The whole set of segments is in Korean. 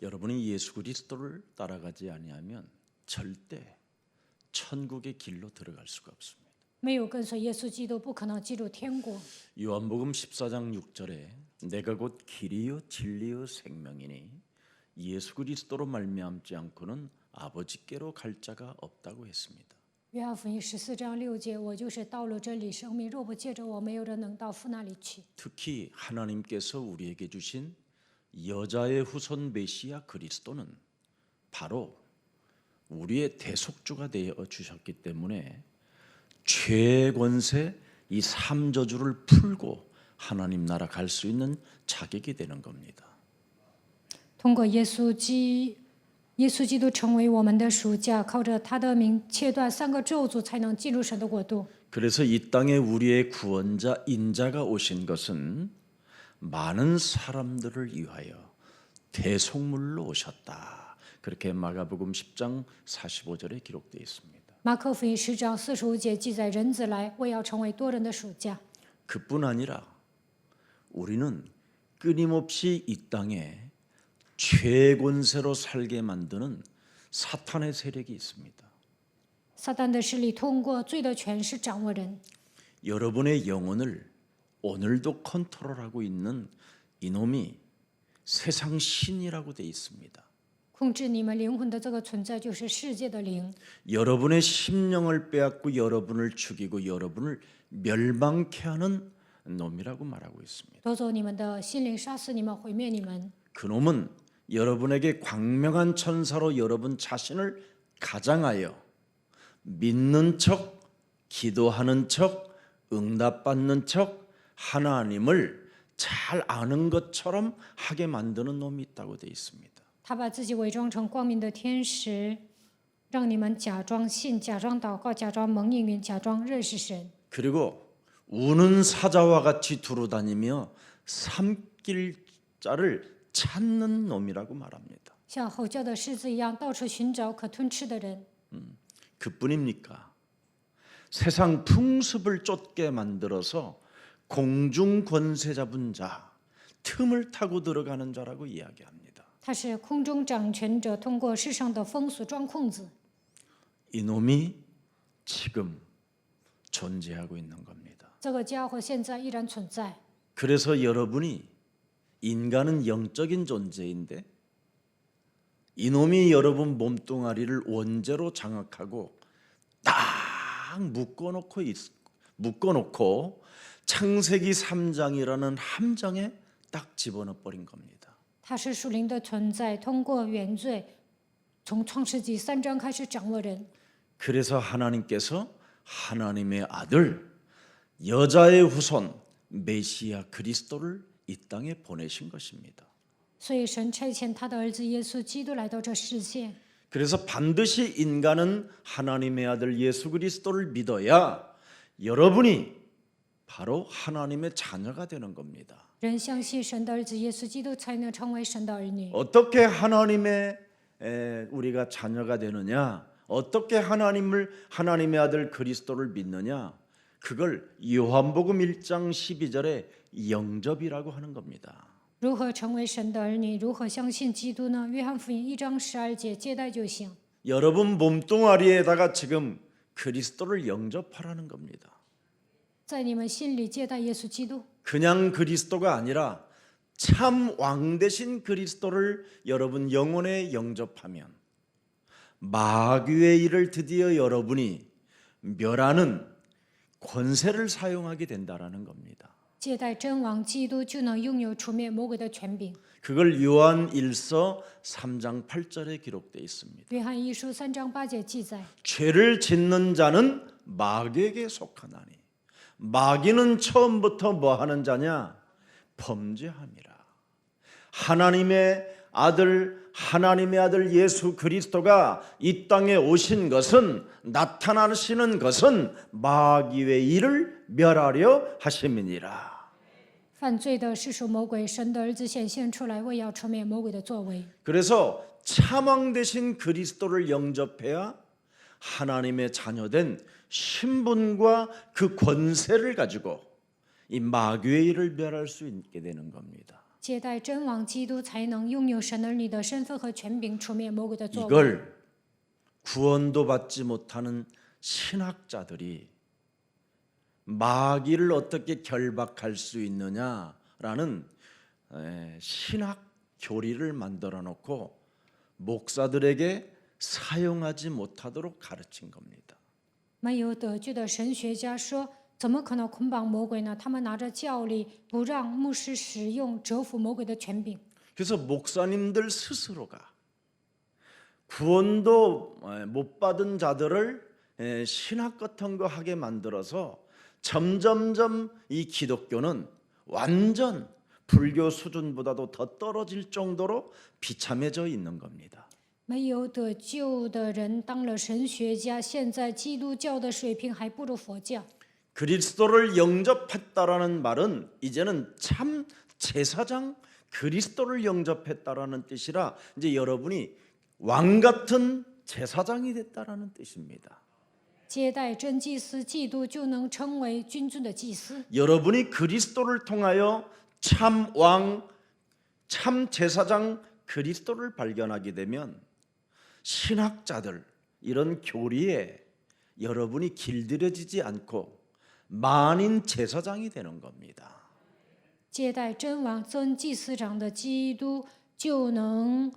여러분이 예수 그리스도를 따라가지 아니하면 절대 천국의 길로 들어갈 수가 없습니다. 没有跟随耶稣基督，不可能进入天国。 요한복음 14장 6절에 내가 곧 길이요 진리요 생명이니 예수 그리스도로 말미암지 않고는 아버지께로 갈 자가 없다고 했습니다. 约翰福音14章6节，我就是道路、真理、生命，若不借着我，没有人能到父那里去。 특히 하나님께서 우리에게 주신 여자의 후손 메시아 그리스도는 바로 우리의 대속주가 되어 주셨기 때문에 죄의 권세 이 삼저주를 풀고 하나님 나라 갈 수 있는 자격이 되는 겁니다. 通过耶稣基督成为我们的赎价，靠着他的名切断3个咒诅，才能进入神的国度。 그래서 이 땅에 우리의 구원자 인자가 오신 것은 많은 사람들을 위하여 대속물로 오셨다. 그렇게 마가복음 10장 45절에 기록되어 있습니다. 马可福音10章45节记载，人子来，为要成为多人的赎价。 그뿐 아니라 우리는 끊임없이 이 땅에 죄의 권세로 살게 만드는 사탄의 세력이 있습니다. 撒旦的势力通过罪的权势掌握人。 여러분의 영혼을 오늘도 컨트롤하고 있는 이놈이 세상 신이라고 돼 있습니다. 控制你们灵魂的这个存在就是世界的灵。 여러분의 심령을 빼앗고 여러분을 죽이고 여러분을 멸망케 하는 놈이라고 말하고 있습니다. 夺走你们的心灵，杀死你们，毁灭你们。 그놈은 여러분에게 광명한 천사로 여러분 자신을 가장하여 믿는 척, 기도하는 척, 응답받는 척, 하나님을 잘 아는 것처럼 하게 만드는 놈이 있다고 되어 있습니다. 他把自己伪装成光明的天使，让你们假装信、假装祷告、假装蒙应允、假装认识神。 그리고 우는 사자와 같이 두루다니며 삼킬 자를 찾는 놈이라고 말합니다. 像吼叫的狮子一样，到处寻找可吞吃的人。 그뿐입니까? 세상 풍습을 쫓게 만들어서 공중 권세 잡은 자, 틈을 타고 들어가는 자라고 이야기합니다. 他是空中掌权者，通过世上的风俗钻空子。 이놈이 지금 존재하고 있는 겁니다. 这个家伙现在依然存在。 그래서 여러분이 인간은 영적인 존재인데 이놈이 여러분 몸뚱아리를 원죄로 장악하고 딱 묶어놓고 창세기 3장이라는 함정에 딱 집어넣어 버린 겁니다. 他是属灵的存在，通过原罪，从创世纪3章开始掌握人。 그래서 하나님께서 하나님의 아들 여자의 후손 메시아 그리스도를 이 땅에 보내신 것입니다. 所以神差遣他的儿子耶稣基督来到这世界。 그래서 반드시 인간은 하나님의 아들 예수 그리스도를 믿어야 여러분이 바로 하나님의 자녀가 되는 겁니다. 人相信神的儿子耶稣基督，才能成为神的儿女。 어떻게 하나님의 우리가 자녀가 되느냐? 어떻게 하나님의 아들 그리스도를 믿느냐? 그걸 요한복음 1장 12절에 영접이라고 하는 겁니다. 如何成为神的儿女？如何相信基督呢？约翰福音1章12节，接待就行。 여러분 몸뚱아리에다가 지금 그리스도를 영접하라는 겁니다. 在你们心里接待耶稣基督， 그냥 그리스도가 아니라 참 왕 되신 그리스도를 여러분 영혼에 영접하면 마귀의 일을 드디어 여러분이 멸하는 권세를 사용하게 된다라는 겁니다. 接待真王基督，就能拥有除灭魔鬼的权柄。 그걸 요한 1서 3장 8절에 기록되어 있습니다. 约翰一书3章8节记载， 죄를 짓는 자는 마귀에게 속하나니 마귀는 처음부터 뭐 하는 자냐? 범죄함이라. 하나님의 아들 예수 그리스도가 이 땅에 오신 것은 나타나시는 것은 마귀의 일을 멸하려 하심이니라. 犯罪的是属魔鬼，神的儿子显现出来，为要除灭魔鬼的作为。 그래서 참왕 되신 그리스도를 영접해야 하나님의 자녀된 신분과 그 권세를 가지고 이 마귀의 일을 멸할 수 있게 되는 겁니다. 接待真王基督，才能拥有神儿女的身份和权柄，除灭魔鬼的作为。 이걸 구원도 받지 못하는 신학자들이 마귀를 어떻게 결박할 수 있느냐라는 신학 교리를 만들어 놓고 목사들에게 사용하지 못하도록 가르친 겁니다. 没有得救的神学家说，怎么可能捆绑魔鬼呢？他们拿着教理，不让牧师使用折服魔鬼的权柄。 그래서 목사님들 스스로가 구원도 못 받은 자들을 신학 같은 거 하게 만들어서 점점점 이 기독교는 완전 불교 수준보다도 더 떨어질 정도로 비참해져 있는 겁니다. 没有得救的人当了神学家，现在基督教的水平还不如佛教。 그리스도를 영접했다라는 말은 이제는 참 제사장 그리스도를 영접했다라는 뜻이라 이제 여러분이 왕 같은 제사장이 됐다라는 뜻입니다. 接待真祭司基督，就能成为君尊的祭司。 여러분이 그리스도를 통하여 참 왕, 참 제사장 그리스도를 발견하게 되면 신학자들 이런 교리에 여러분이 길들여지지 않고 만인 제사장이 되는 겁니다. 接待真王真祭司长的基督，就能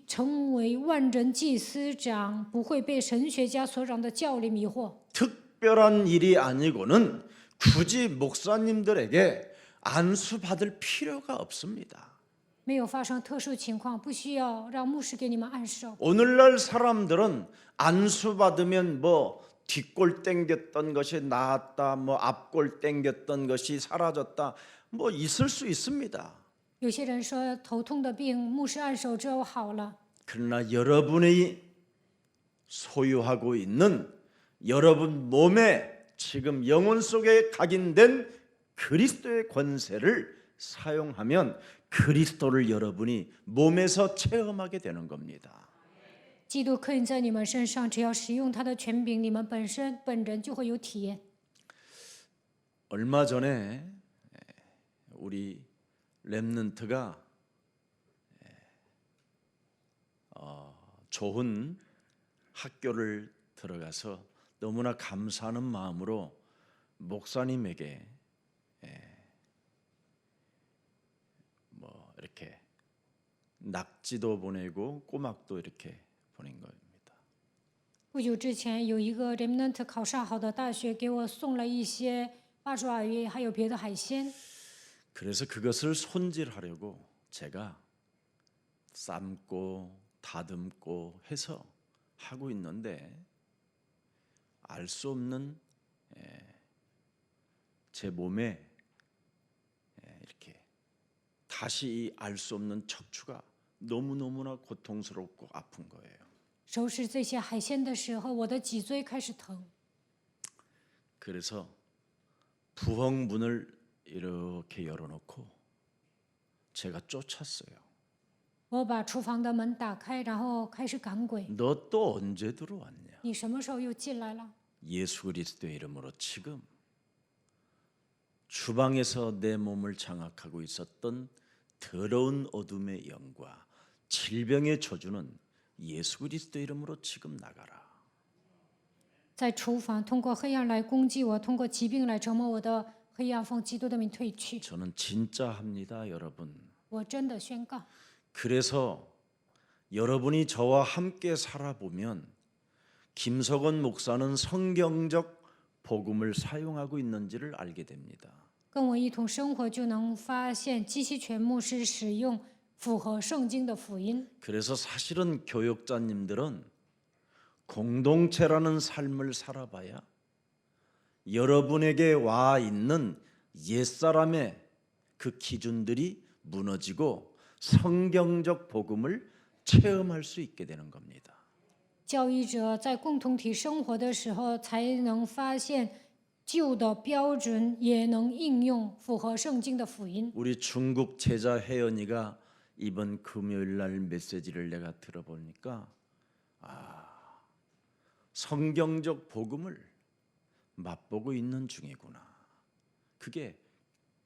成为万人祭司长，不会被神学家所讲的教理迷惑。 특별한 일이 아니고는 굳이 목사님들에게 안수 받을 필요가 없습니다. 没有发生特殊情况，不需要让牧师给你们按手。 오늘날 사람들은 안수 받으면 뭐 뒷골 땡겼던 것이 나았다, 뭐 앞골 땡겼던 것이 사라졌다, 뭐 있을 수 있습니다. 有些人说头痛的病，牧师按手之后好了。 그러나 여러분이 소유하고 있는 여러분 몸에 지금 영혼 속에 각인된 그리스도의 권세를 사용하면 그리스도를 여러분이 몸에서 체험하게 되는 겁니다. 基督刻印在你们身上，只要使用他的权柄，你们本人就会有体验。 얼마 전에 우리 렘넌트가 좋은 학교를 들어가서 너무나 감사하는 마음으로 목사님에게 뭐 이렇게 낙지도 보내고 꼬막도 이렇게 보낸 겁니다. 不久之前，有一个 remnant 考上好的大学，给我送了一些八爪鱼，还有别的海鲜。 그래서 그것을 손질하려고 제가 삶고 다듬고 해서 하고 있는데 알 수 없는 제 몸에 이렇게 다시 알 수 없는 척추가 너무너무나 고통스럽고 아픈 거예요. 收拾这些海鲜的时候，我的脊椎开始疼。 그래서 부엌문을 이렇게 열어놓고 제가 쫓았어요. 我把厨房的门打开，然后开始赶鬼。 너 또 언제 들어왔냐? 你什么时候又进来了？ 예수 그리스도의 이름으로 지금 주방에서 내 몸을 장악하고 있었던 더러운 어둠의 영과 질병의 저주는 예수 그리스도 이름으로 지금 나가라. 在厨房通过黑暗来攻击我，通过疾病来折磨我的黑暗，奉基督的名退去。 저는 진짜 합니다, 여러분. 我真的宣告， 그래서 여러분이 저와 함께 살아보면 김석원 목사는 성경적 복음을 사용하고 있는지를 알게 됩니다. 跟我一同生活，就能发现基西全牧师使用符合圣经的福音。 그래서 사실은 교역자님들은 공동체라는 삶을 살아봐야 여러분에게 와 있는 옛사람의 그 기준들이 무너지고 성경적 복음을 체험할 수 있게 되는 겁니다. 教育者在共同体生活的时候，才能发现旧的标准也能应用符合圣经的福音。 우리 중국 제자 혜연이가 이번 금요일 날 메시지를 내가 들어보니까 성경적 복음을 맛보고 있는 중이구나. 그게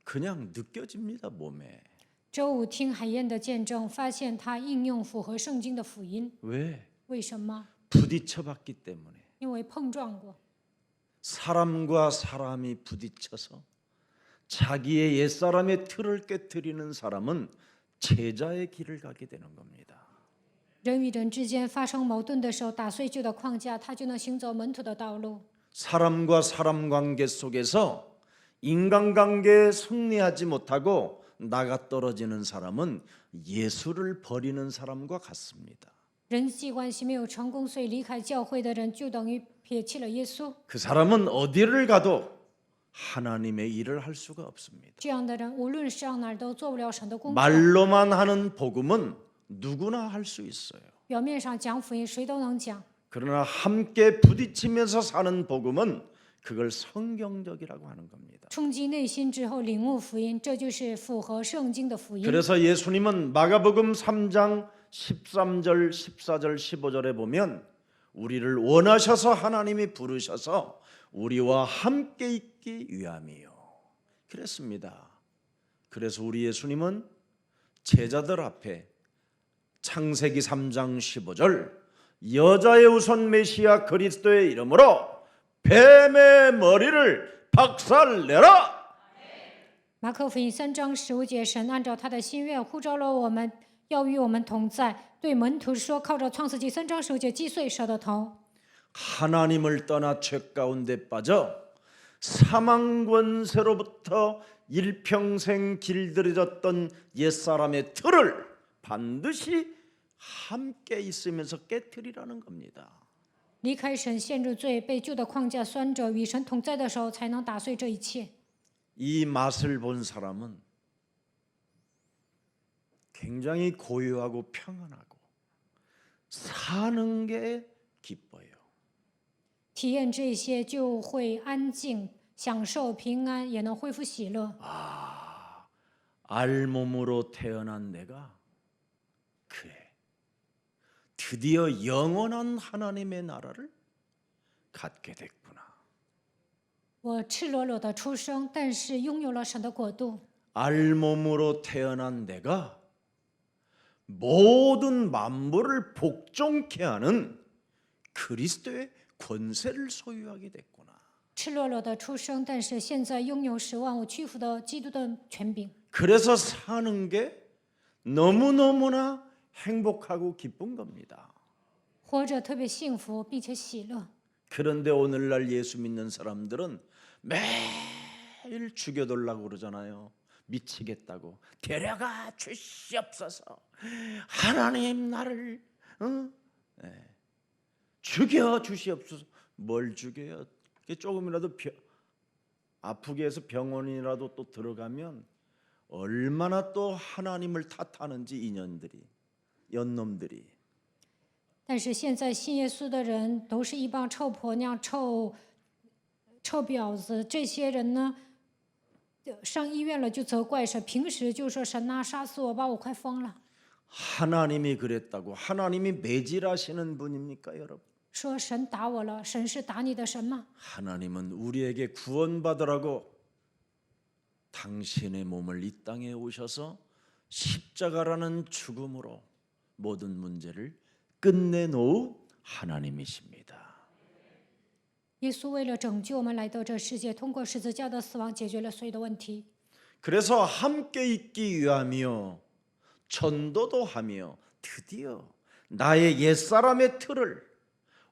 그냥 느껴집니다, 몸에. 周五听海燕的见证，发现他应用符合圣经的福音。 왜? 为什么？ 부딪혀봤기 때문에. 因为碰撞过， 사람과 사람이 부딪혀서 자기의 옛사람의 틀을 깨뜨리는 사람은 제자의 길을 가게 되는 겁니다. 人与人之间发生矛盾的时候，打碎旧的框架，他就能行走门徒的道路。 사람과 사람 관계 속에서 인간관계에 승리하지 못하고 나가 떨어지는 사람은 예수를 버리는 사람과 같습니다. 人际关系没有成功，所以离开教会的人就等于撇弃了耶稣。 그 사람은 어디를 가도 하나님의 일을 할 수가 없습니다. 这样的人无论上哪儿都做不了神的工作。 말로만 하는 복음은 누구나 할 수 있어요. 表面上讲福音，谁都能讲。 그러나 함께 부딪히면서 사는 복음은 그걸 성경적이라고 하는 겁니다. 冲击内心之后领悟福音，这就是符合圣经的福音。 그래서 예수님은 마가복음 3장 13절, 14절, 15절에 보면 우리를 원하셔서 하나님이 부르셔서 우리와 함께 있기 위함이요. 그랬습니다. 그래서 우리 예수님은 제자들 앞에 창세기 3장 15절 여자의 우선 메시아 그리스도의 이름으로 뱀의 머리를 박살내라. 马可福音3章15节，神按照他的心愿呼召了我们，要与我们同在。对门徒说：“靠着创世纪3章15节击碎蛇的头。” 하나님을 떠나 죄 가운데 빠져 사망 권세로부터 일평생 길들여졌던 옛사람의 틀을 반드시 함께 있으면서 깨뜨리라는 겁니다. 离开神，陷入罪，被旧的框架拴着，与神同在的时候，才能打碎这一切。 이 맛을 본 사람은 굉장히 고요하고 평안하고 사는 게 기뻐요. 体验这些，就会安静，享受平安，也能恢复喜乐。 알몸으로 태어난 내가 그래 드디어 영원한 하나님의 나라를 갖게 됐구나. 我赤裸裸的出生，但是拥有了神的国度。 알몸으로 태어난 내가 모든 만물을 복종케 하는 그리스도의 권세를 소유하게 됐구나. 赤裸裸的出生，但是现在拥有使万物屈服的基督的权柄。 그래서 사는 게 너무너무나 행복하고 기쁜 겁니다. 活着特别幸福，并且喜乐。 그런데 오늘날 예수 믿는 사람들은 매일 죽여달라고 그러잖아요. 미치겠다고. 데려가 주시옵소서. 하나님 나를 죽여 주시옵소서. 뭘 죽여요? 조금이라도 아프게 해서 병원이라도 또 들어가면 얼마나 또 하나님을 탓하는지 인연들이 연놈들이. 但是现在信耶稣的人都是一帮臭婆娘、臭婊子，这些人呢，上医院了就责怪神，平时就说神啊，杀死我吧，我快疯了。 하나님이 그랬다고 하나님이 매질하시는 분입니까, 여러분? 说神打我了，神是打你的神吗？ 하나님은 우리에게 구원받으라고 당신의 몸을 이 땅에 오셔서 십자가라는 죽음으로 모든 문제를 끝내놓은 하나님이십니다. 耶稣为了拯救我们来到这世界，通过十字架的死亡解决了所有的问题。 그래서 함께 있기 위하며 전도도 하며 드디어 나의 옛사람의 틀을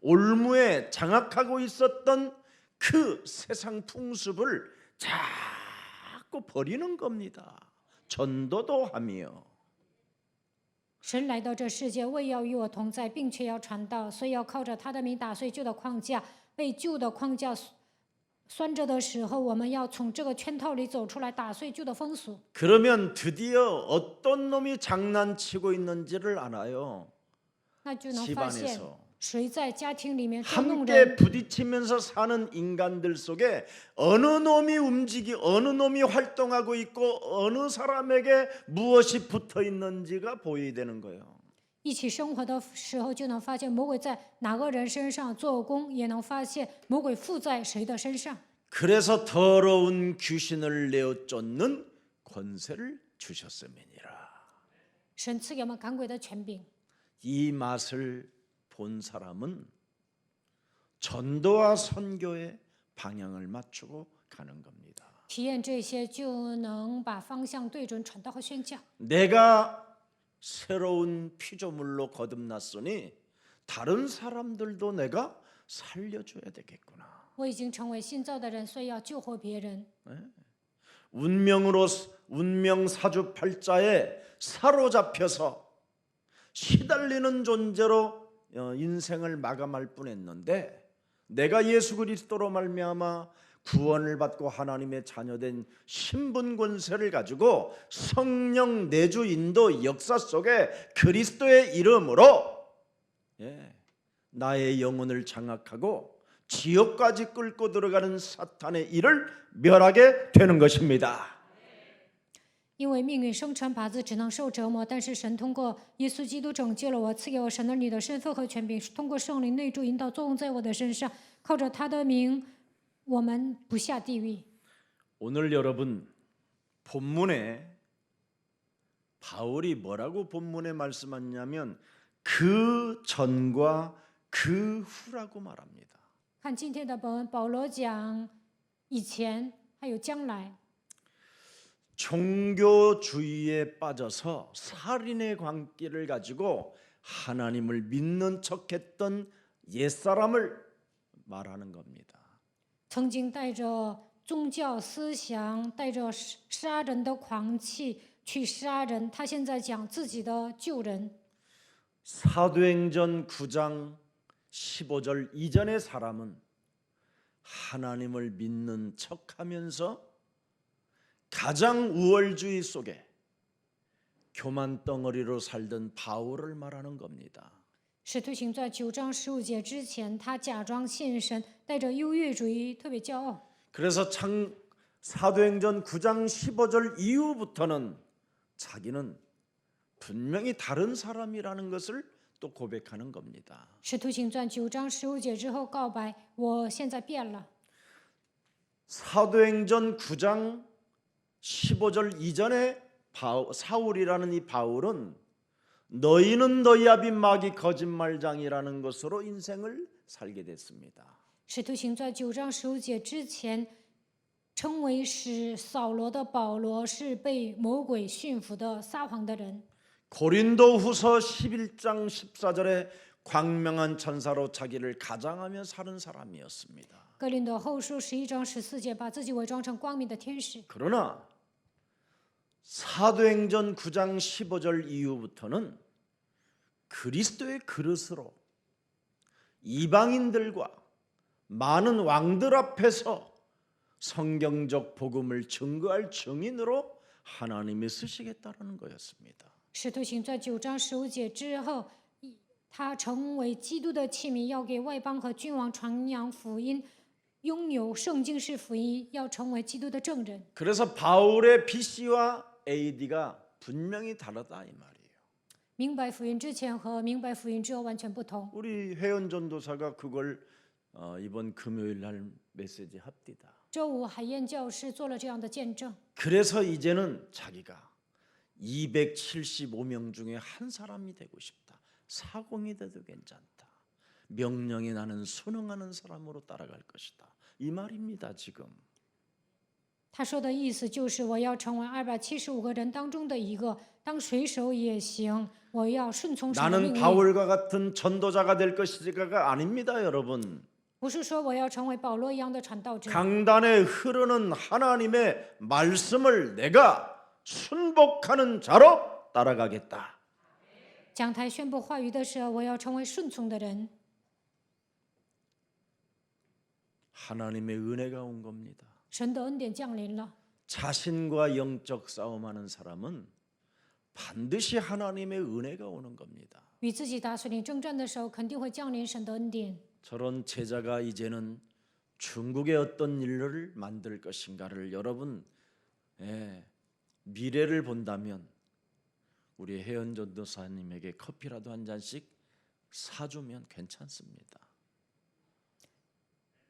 올무에 장악하고 있었던 그 세상 풍습을 자꾸 버리는 겁니다. 전도도 하며. 神来到这世界，为要与我同在，并且要传道，所以要靠着他的名打碎旧的框架。被旧的框架拴着的时候，我们要从这个圈套里走出来，打碎旧的风俗。 그러면 드디어 어떤 놈이 장난치고 있는지를 알아요. 那就能发现 집안에서 谁在家庭里面捉弄 함께 人。 부딪히면서 사는 인간들 속에 어느 놈이 활동하고 있고 어느 사람에게 무엇이 붙어 있는지가 보여야 되는 거예요. 一起生活的时候，就能发现魔鬼在哪个人身上做工，也能发现魔鬼附在谁的身上。 그래서 더러운 귀신을 내어 쫓는 권세를 주셨음이니라. 神赐给我们赶鬼的权柄。 이 맛을 본 사람은 전도와 선교의 방향을 맞추고 가는 겁니다. 体验这些，就能把方向对准传道和宣教。 내가 새로운 피조물로 거듭났으니 다른 사람들도 내가 살려줘야 되겠구나. 我已经成为新造的人，所以要救活别人。 운명 사주팔자에 사로잡혀서 시달리는 존재로 인생을 마감할 뻔했는데 내가 예수 그리스도로 말미암아 구원을 받고 하나님의 자녀된 신분 권세를 가지고 성령 내주 인도 역사 속에 그리스도의 이름으로 나의 영혼을 장악하고 지옥까지 끌고 들어가는 사탄의 일을 멸하게 되는 것입니다. 因为命运生辰八字只能受折磨，但是神通过耶稣基督拯救了我，赐给我神儿女的身份和权柄，通过圣灵内住引导作用在我的身上，靠着他的名，我们不下地狱。 오늘 여러분 본문에 바울이 뭐라고 본문에 말씀하냐면 그 전과 그 후라고 말합니다. 看今天的本文，保罗讲以前还有将来。 종교주의에 빠져서 살인의 광기를 가지고 하나님을 믿는 척했던 옛사람을 말하는 겁니다. 曾经带着宗教思想，带着杀人的狂气去杀人，他现在讲自己的旧人。 사도행전 9장 15절 이전의 사람은 하나님을 믿는 척하면서 가장 우월주의 속에 교만 덩어리로 살던 바울을 말하는 겁니다. 使徒行传9章15节之前，他假装信神，带着优越主义，特别骄傲。 그래서 사도행전 9장 15절 이후부터는 자기는 분명히 다른 사람이라는 것을 또 고백하는 겁니다. 使徒行传9章15节之后告白，我现在变了。 사도행전 9장 15절 이전에 사울이라는 이 바울은 너희는 너희 아비 마귀 거짓말장이라는 것으로 인생을 살게 됐습니다. 使徒行传9章15节之前，称为使扫罗的保罗是被魔鬼驯服的撒谎的人。 고린도후서 11장 14절에 광명한 천사로 자기를 가장하며 사는 사람이었습니다. 哥林多后书11章14节，把自己伪装成光明的天使。 그러나 사도행전 9장 15절 이후부터는 그리스도의 그릇으로 이방인들과 많은 왕들 앞에서 성경적 복음을 증거할 증인으로 하나님이 쓰시겠다는 거였습니다. 使徒行传9章15节之后，他成为基督的器皿，要给外邦和君王传扬福音，拥有圣经式福音，要成为基督的证人。 그래서 바울의 BC와 AD가 분명히 다르다 이 말이에요. 明白福音之前和明白福音之后完全不同。 우리 회원 전도사가 그걸 이번 금요일 날 메시지 합디다. 周五海燕教士做了这样的见证， 그래서 이제는 자기가 275명 중에 한 사람이 되고 싶다. 사공이 돼도 괜찮다. 명령에 나는 순응하는 사람으로 따라갈 것이다. 이 말입니다. 지금. 他说的意思就是我要成为275个人当中的一个，当水手也行，我要顺从神的 나는 命令。 바울과 같은 전도자가 될 것이지가 아닙니다, 여러분. 不是说我要成为保罗一样的传道者。 강단에 흐르는 하나님의 말씀을 내가 순복하는 자로 따라가겠다. 讲台宣布话语的时候，我要成为顺从的人。 하나님의 은혜가 온 겁니다. 神的恩典降临了。 자신과 영적 싸움하는 사람은 반드시 하나님의 은혜가 오는 겁니다. 与自己打属灵征战的时候，肯定会降临神的恩典。 저런 제자가 이제는 중국의 어떤 일을 만들 것인가를 여러분 미래를 본다면 우리 혜연 전도사님에게 커피라도 한 잔씩 사주면 괜찮습니다.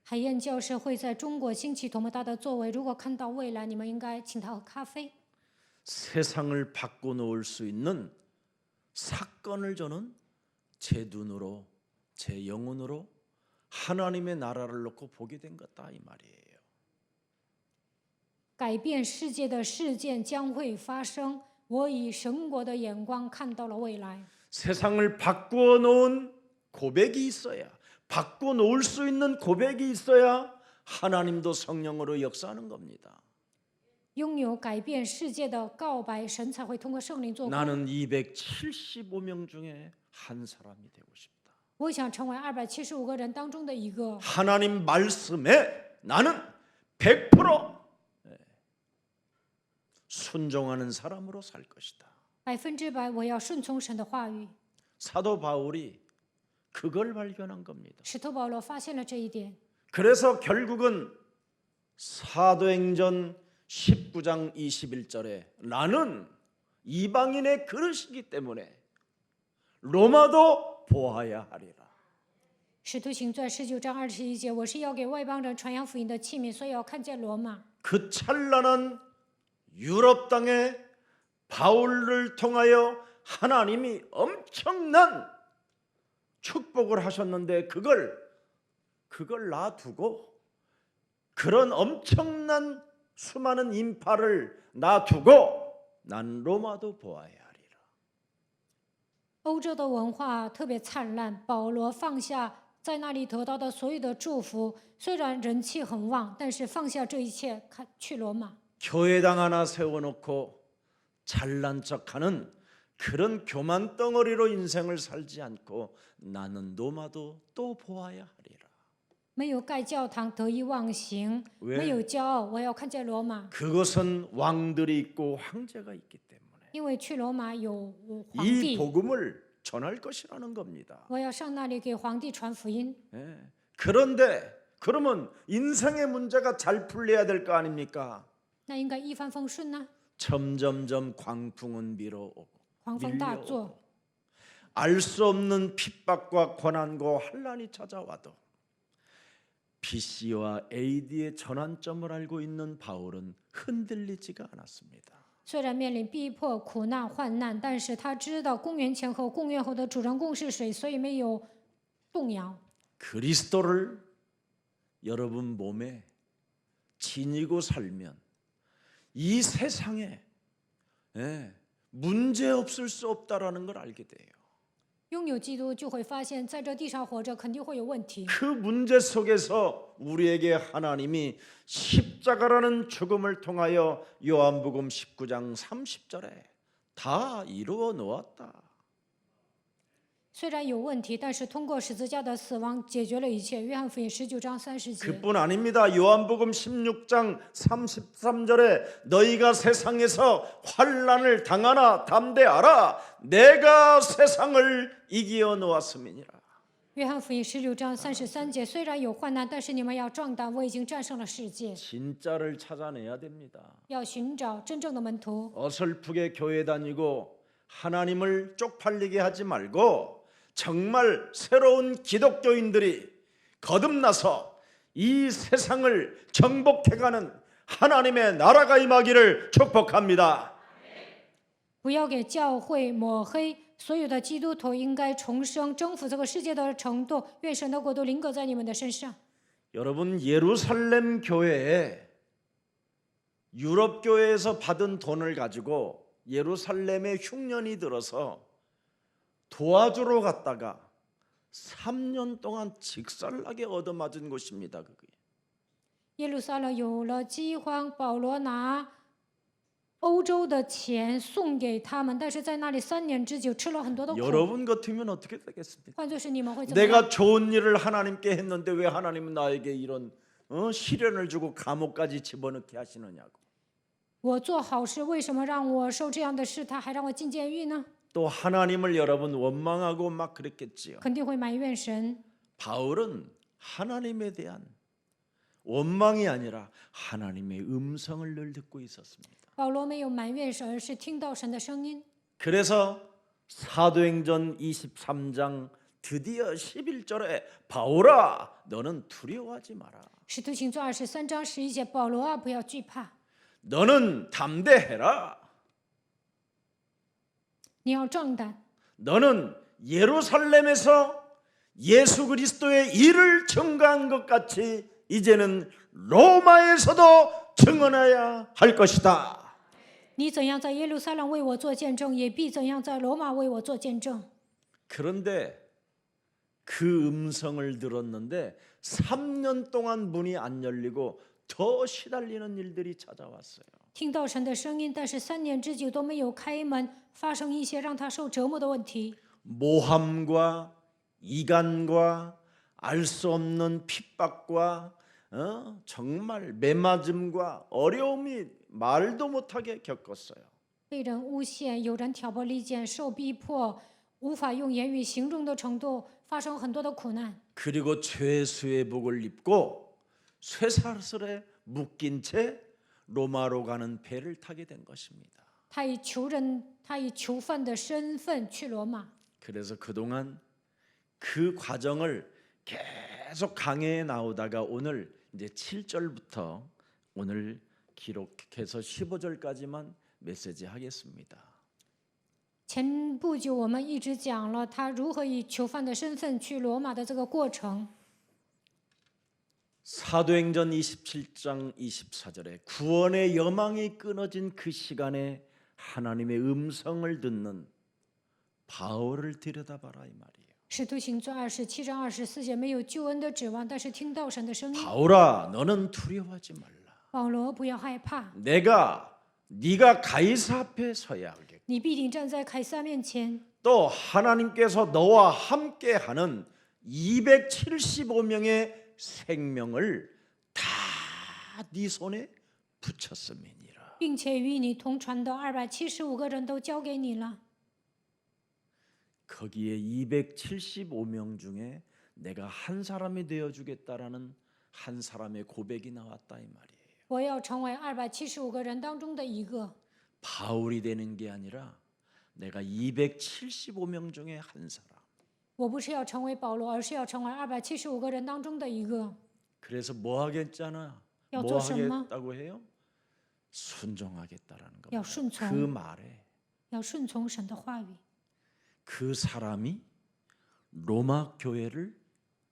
海燕教士会在中国兴起多么大的作为？如果看到未来，你们应该请他喝咖啡。 세상을 바꿔놓을 수 있는 사건을 저는 제 눈으로, 제 영혼으로 하나님의 나라를 놓고 보게 된 것다 이 말이에요. 改变世界的事件将会发生，我以神国的眼光看到了未来。 세상을 바꾸어 놓은 고백이 있어야, 바꾸어 놓을 수 있는 고백이 있어야 하나님도 성령으로 역사하는 겁니다. 拥有改变世界的告白，神才会通过圣灵做工。 나는 275명 중에 한 사람이 되고 싶다. 我想成为275个人当中的一个。 하나님 말씀에 나는 100% 순종하는 사람으로 살 것이다. 100%我要顺从神的话语。 사도 바울이 그걸 발견한 겁니다. 使徒保罗发现了这一点， 그래서 결국은 사도행전 19장 21절에 나는 이방인의 그릇이기 때문에 로마도 보아야 하리라. 使徒行传19章21节，我是要给外邦人传扬福音的器皿，所以要看见罗马。 그 찬란한 유럽 땅에 바울을 통하여 하나님이 엄청난 축복을 하셨는데 그걸 놔두고 그런 엄청난 수많은 인파를 놔두고 난 로마도 보아야 하리라. 欧洲的文化特别灿烂，保罗放下在那里得到的所有的祝福，虽然人气很旺，但是放下这一切，去罗马。 교회당 하나 세워놓고 잘난 척하는 그런 교만 덩어리로 인생을 살지 않고 나는 로마도 또 보아야 하리라. 没有盖教堂得意忘形， 왜 没有骄傲，我要看见罗马， 그것은 왕들이 있고 황제가 있기 때문에 因为去罗马有皇 이 帝， 복음을 전할 것이라는 겁니다. 我要上那里给皇帝传福音。 예. 그런데 그러면 인생의 문제가 잘 풀려야 될 거 아닙니까? 那应该一帆风顺呢？ 점점점 광풍은 밀어오고 狂风大作， 알 수 없는 핍박과 고난과 환난이 찾아와도 BC와 AD의 전환점을 알고 있는 바울은 흔들리지가 않았습니다. 虽然面临逼迫、苦难、患难，但是他知道公元前和公元后的主人公是谁，所以没有动摇。 그리스도를 여러분 몸에 지니고 살면 이 세상에 문제 없을 수 없다라는 걸 알게 돼요. 拥有基督，就会发现在这地上活着肯定会有问题。 그 문제 속에서 우리에게 하나님이 십자가라는 죽음을 통하여 요한복음 19장 30절에 다 이루어 놓았다. 虽然有问题，但是通过十字架的死亡解决了一切。约翰福音19章30节。 그뿐 아닙니다. 요한복음 16장 33절에 너희가 세상에서 환난을 당하나 담대하라. 내가 세상을 이겨 놓았음이니라. 约翰福音16章33节，虽然有患难，但是你们要壮胆，我已经战胜了世界。 진짜를 찾아내야 됩니다. 要寻找真正的门徒， 어설프게 교회 다니고 하나님을 쪽팔리게 하지 말고 정말 새로운 기독교인들이 거듭나서 이 세상을 정복해가는 하나님의 나라가 임하기를 축복합니다. 不要给教会抹黑。所有的基督徒应该重生，征服这个世界的程度。愿神的国度临格在你们的身上。 여러분 예루살렘 교회에 유럽 교회에서 받은 돈을 가지고 예루살렘에 흉년이 들어서 도와주러 갔다가 3년 동안 직살나게 얻어맞은 곳입니다. 그게. 耶路撒冷有了饥荒，保罗拿欧洲的钱送给他们，但是在那里3年之久吃了很多的苦。 여러분 같으면 어떻게 되겠습니까? 换作是你们会怎么样？ 내가 좋은 일을 하나님께 했는데 왜 하나님은 나에게 이런 시련을 주고 감옥까지 집어넣게 하시느냐고. 我做好事，为什么让我受这样的事？他还让我进监狱呢？ 또 하나님을 여러분 원망하고 막 그랬겠지요. 肯定会埋怨神。 바울은 하나님에 대한 원망이 아니라 하나님의 음성을 늘 듣고 있었습니다. 保罗没有埋怨神，而是听到神的声音。 그래서 사도행전 23장 드디어 11절에 바울아 너는 두려워하지 마라. 使徒行传23章11节，保罗啊，不要惧怕， 너는 담대해라. 你要壮胆， 너는 예루살렘에서 예수 그리스도의 일을 증거한 것 같이 이제는 로마에서도 증언해야 할 것이다. 你怎样在耶路撒冷为我做见证，也必怎样在罗马为我做见证。 그런데 그 음성을 들었는데 3년 동안 문이 안 열리고 더 시달리는 일들이 찾아왔어요. 听到神的声音，但是3年之久都没有开门，发生一些让他受折磨的问题。 모함과 이간과 알 수 없는 핍박과 정말 매맞음과 어려움이 말도 못하게 겪었어요. 被人诬陷，有人挑拨离间，受逼迫，无法用言语形容的程度，发生很多的苦难。 그리고 죄수의 복을 입고 쇠사슬에 묶인 채 로마로 가는 배를 타게 된 것입니다. 他以囚犯的身份去罗马， 그래서 그동안 그 과정을 계속 강해에 나오다가 오늘 이제 7절부터 오늘 기록해서 15절까지만 메시지 하겠습니다. 前不久我们一直讲了他如何以囚犯的身份去罗马的这个过程。 사도행전 27장 24절에 구원의 여망이 끊어진 그 시간에 하나님의 음성을 듣는 바울을 들여다봐라 이 말이에요. 使徒行传27章24节，没有救恩的指望，但是听到神的声音。 바울아 너는 두려워하지 말라. 保罗，不要害怕， 네가 가이사 앞에 서야 하겠고 你必定站在凯撒面前。 또 하나님께서 너와 함께하는 275명의 생명을 다 네 손에 붙였음이니라. 并且与你同船的275个人都交给你了。 거기에 275명 중에 내가 한 사람이 되어 주겠다라는 한 사람의 고백이 나왔다 이 말이에요. 我要成为275个人当中的一个。 바울이 되는 게 아니라 내가 275명 중에 한 사람. 我不是要成为保罗，而是要成为275个人当中的一个。 그래서 뭐 하겠잖아. 야, 뭐 做什么？ 하겠다고 해요? 순종하겠다라는 거. 要顺从， 그 말에 要顺从神的话语。 그 사람이 로마 교회를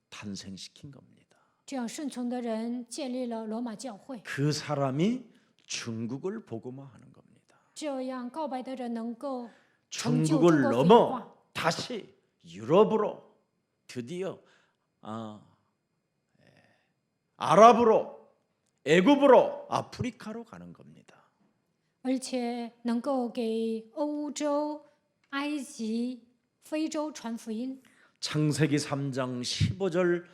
탄생시킨 겁니다. 这样顺从的人建立了罗马教会， 그 사람이 중국을 복음화하는 겁니다. 这样告白的人能够成就 중국을 中国福音 넘어 化， 다시 유럽으로 드디어 아랍으로 애굽으로 아프리카로 가는 겁니다. 而且能够给欧洲、埃及、非洲传福音。 창세기 3장 15절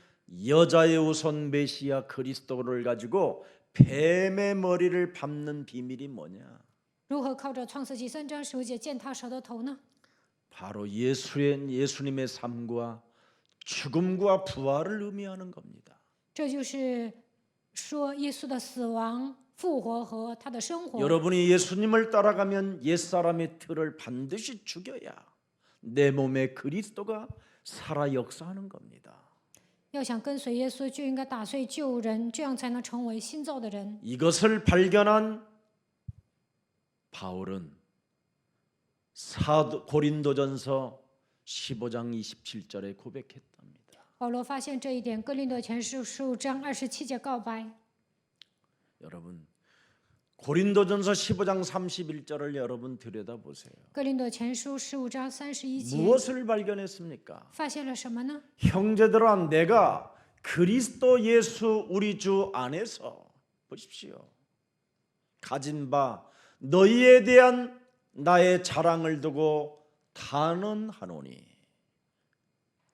여자의 후손 메시아 그리스도를 가지고 뱀의 머리를 밟는 비밀이 뭐냐? 如何靠着创世纪3章15节践踏蛇的头呢？ 바로 예수님의 삶과 죽음과 부활을 의미하는 겁니다. 这就是说耶稣的死亡、复活和他的生活。 여러분이 예수님을 따라가면 옛사람의 틀을 반드시 죽여야 내 몸에 그리스도가 살아 역사하는 겁니다. 要想跟随耶稣，就应该打碎旧人，这样才能成为新造的人。 이것을 발견한 바울은 고린도전서 15장 27절에 고백했답니다. 保罗发现这一点，哥林多前书15章27节告白。 여러분 고린도전서 15장 31절을 여러분 들여다보세요. 哥林多前书15章31节 무엇을 발견했습니까? 发现了什么呢？ 형제들아 내가 그리스도 예수 우리 주 안에서 보십시오. 가진 바 너희에 대한 나의 자랑을 두고 단언하노니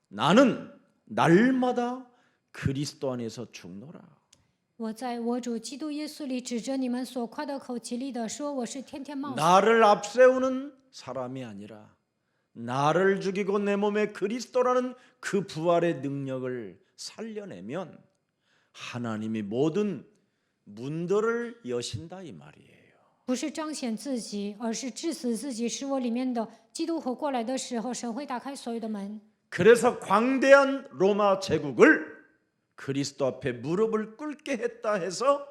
나는 날마다 그리스도 안에서 죽노라. 我在我主基督耶稣里指着你们所夸的口极力的说，我是天天冒死。 나를 앞세우는 사람이 아니라 나를 죽이고 내 몸에 그리스도라는 그 부활의 능력을 살려내면 하나님이 모든 문들을 여신다 이 말이에요. 不是彰显自己，而是致死自己，使我里面的基督活过来的时候，神会打开所有的门。 그래서 광대한 로마 제국을 그리스도 앞에 무릎을 꿇게 했다 해서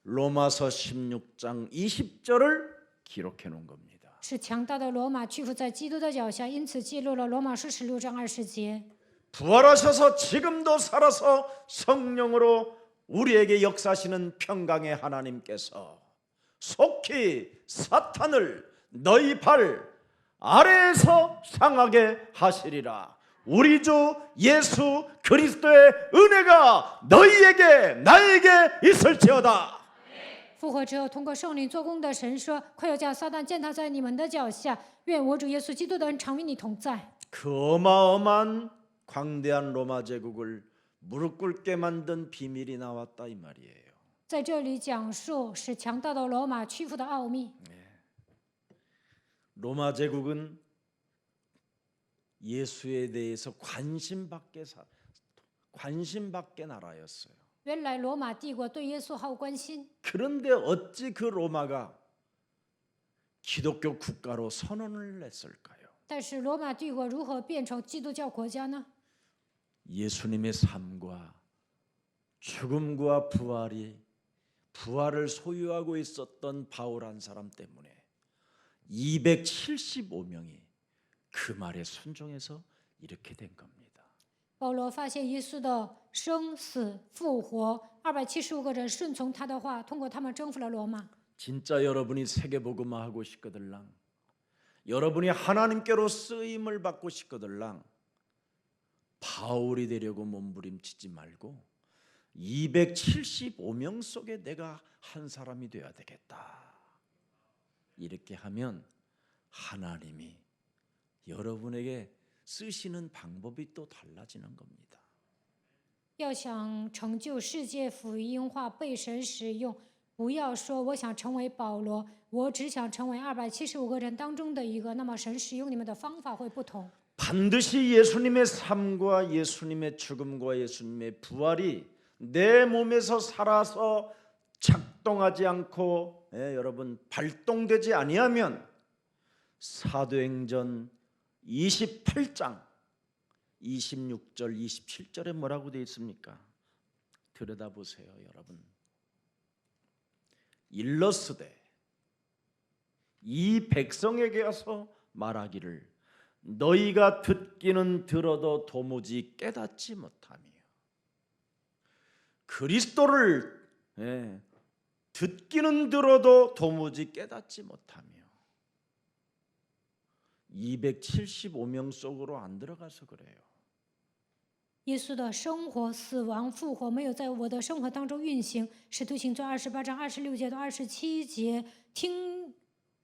로마서 16장 20절을 기록해 놓은 겁니다. 是强大的罗马屈服在基督的脚下，因此记录了罗马书16章20节。 부활하셔서 지금도 살아서 성령으로 우리에게 역사하시는 평강의 하나님께서 속히 사탄을 너희 발 아래에서 상하게 하시리라. 우리 주 예수 그리스도의 은혜가 너희에게 나에게 있을지어다. 复活之后，通过圣灵做工的神说：“快要将撒旦践踏在你们的脚下，愿我主耶稣基督的恩常与你同在。” 그 어마어마한 광대한 로마 제국을 무릎 꿇게 만든 비밀이 나왔다 이 말이에요. 在这里讲述使强大的罗马屈服的奥秘。 로마 제국은 예수에 대해서 관심밖에 나라였어요. 原来罗马帝国对耶稣毫无关心， 그런데 어찌 그 로마가 기독교 국가로 선언을 했을까요? 但是罗马帝国如何变成基督教国家呢？ 예수님의 삶과 죽음과 부활을 소유하고 있었던 바울 한 사람 때문에 275명이 그 말에 순종해서 이렇게 된 겁니다. 保罗发现耶稣的生死复活，275个人顺从他的话，通过他们征服了罗马。 진짜 여러분이 세계복음화 하고 싶거들랑 여러분이 하나님께로 쓰임을 받고 싶거들랑 바울이 되려고 몸부림치지 말고 275명 속에 내가 한 사람이 되어야 되겠다. 이렇게 하면 하나님이 여러분에게 쓰시는 방법이 또 달라지는 겁니다. 要想成就世界福音化，被神使用，不要说我想成为保罗，我只想成为275个人当中的一个，那么神使用你们的方法会不同。 반드시 예수님의 삶과 예수님의 죽음과 예수님의 부활이 내 몸에서 살아서 작동하지 않고 여러분 발동되지 아니하면 사도행전 28장 26절 27절에 뭐라고 되어 있습니까? 들여다보세요 여러분. 일러스되 이 백성에게 와서 말하기를 너희가 듣기는 들어도 도무지 깨닫지 못하며 그리스도를 듣기는 들어도 도무지 깨닫지 못하며 275명 속으로 안 들어가서 그래요. 耶稣的生活、死亡、复活没有在我的生活当中运行。使徒行传28章26节到27节，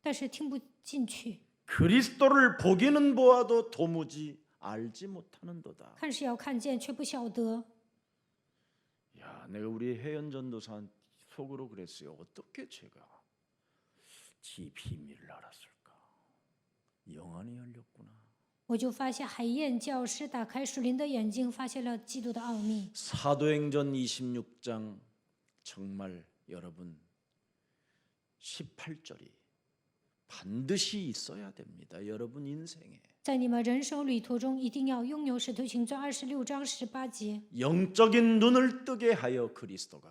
但是听不进去。 그리스도를 보기는 보아도 도무지 알지 못하는도다. 看是要看见，却不晓得。 야, 내가 우리 혜연 전도사 속으로 그랬어요. 어떻게 제가 지 비밀을 알았을까? 영안이 열렸구나. 我就发现海燕教师打开属灵的眼睛，发现了基督的奥秘。 사도행전 26장 정말 여러분 18절이 반드시 있어야 됩니다. 여러분 인생에. 在你们人生旅途中，一定要拥有使徒行传26章18节。 영적인 눈을 뜨게 하여 그리스도가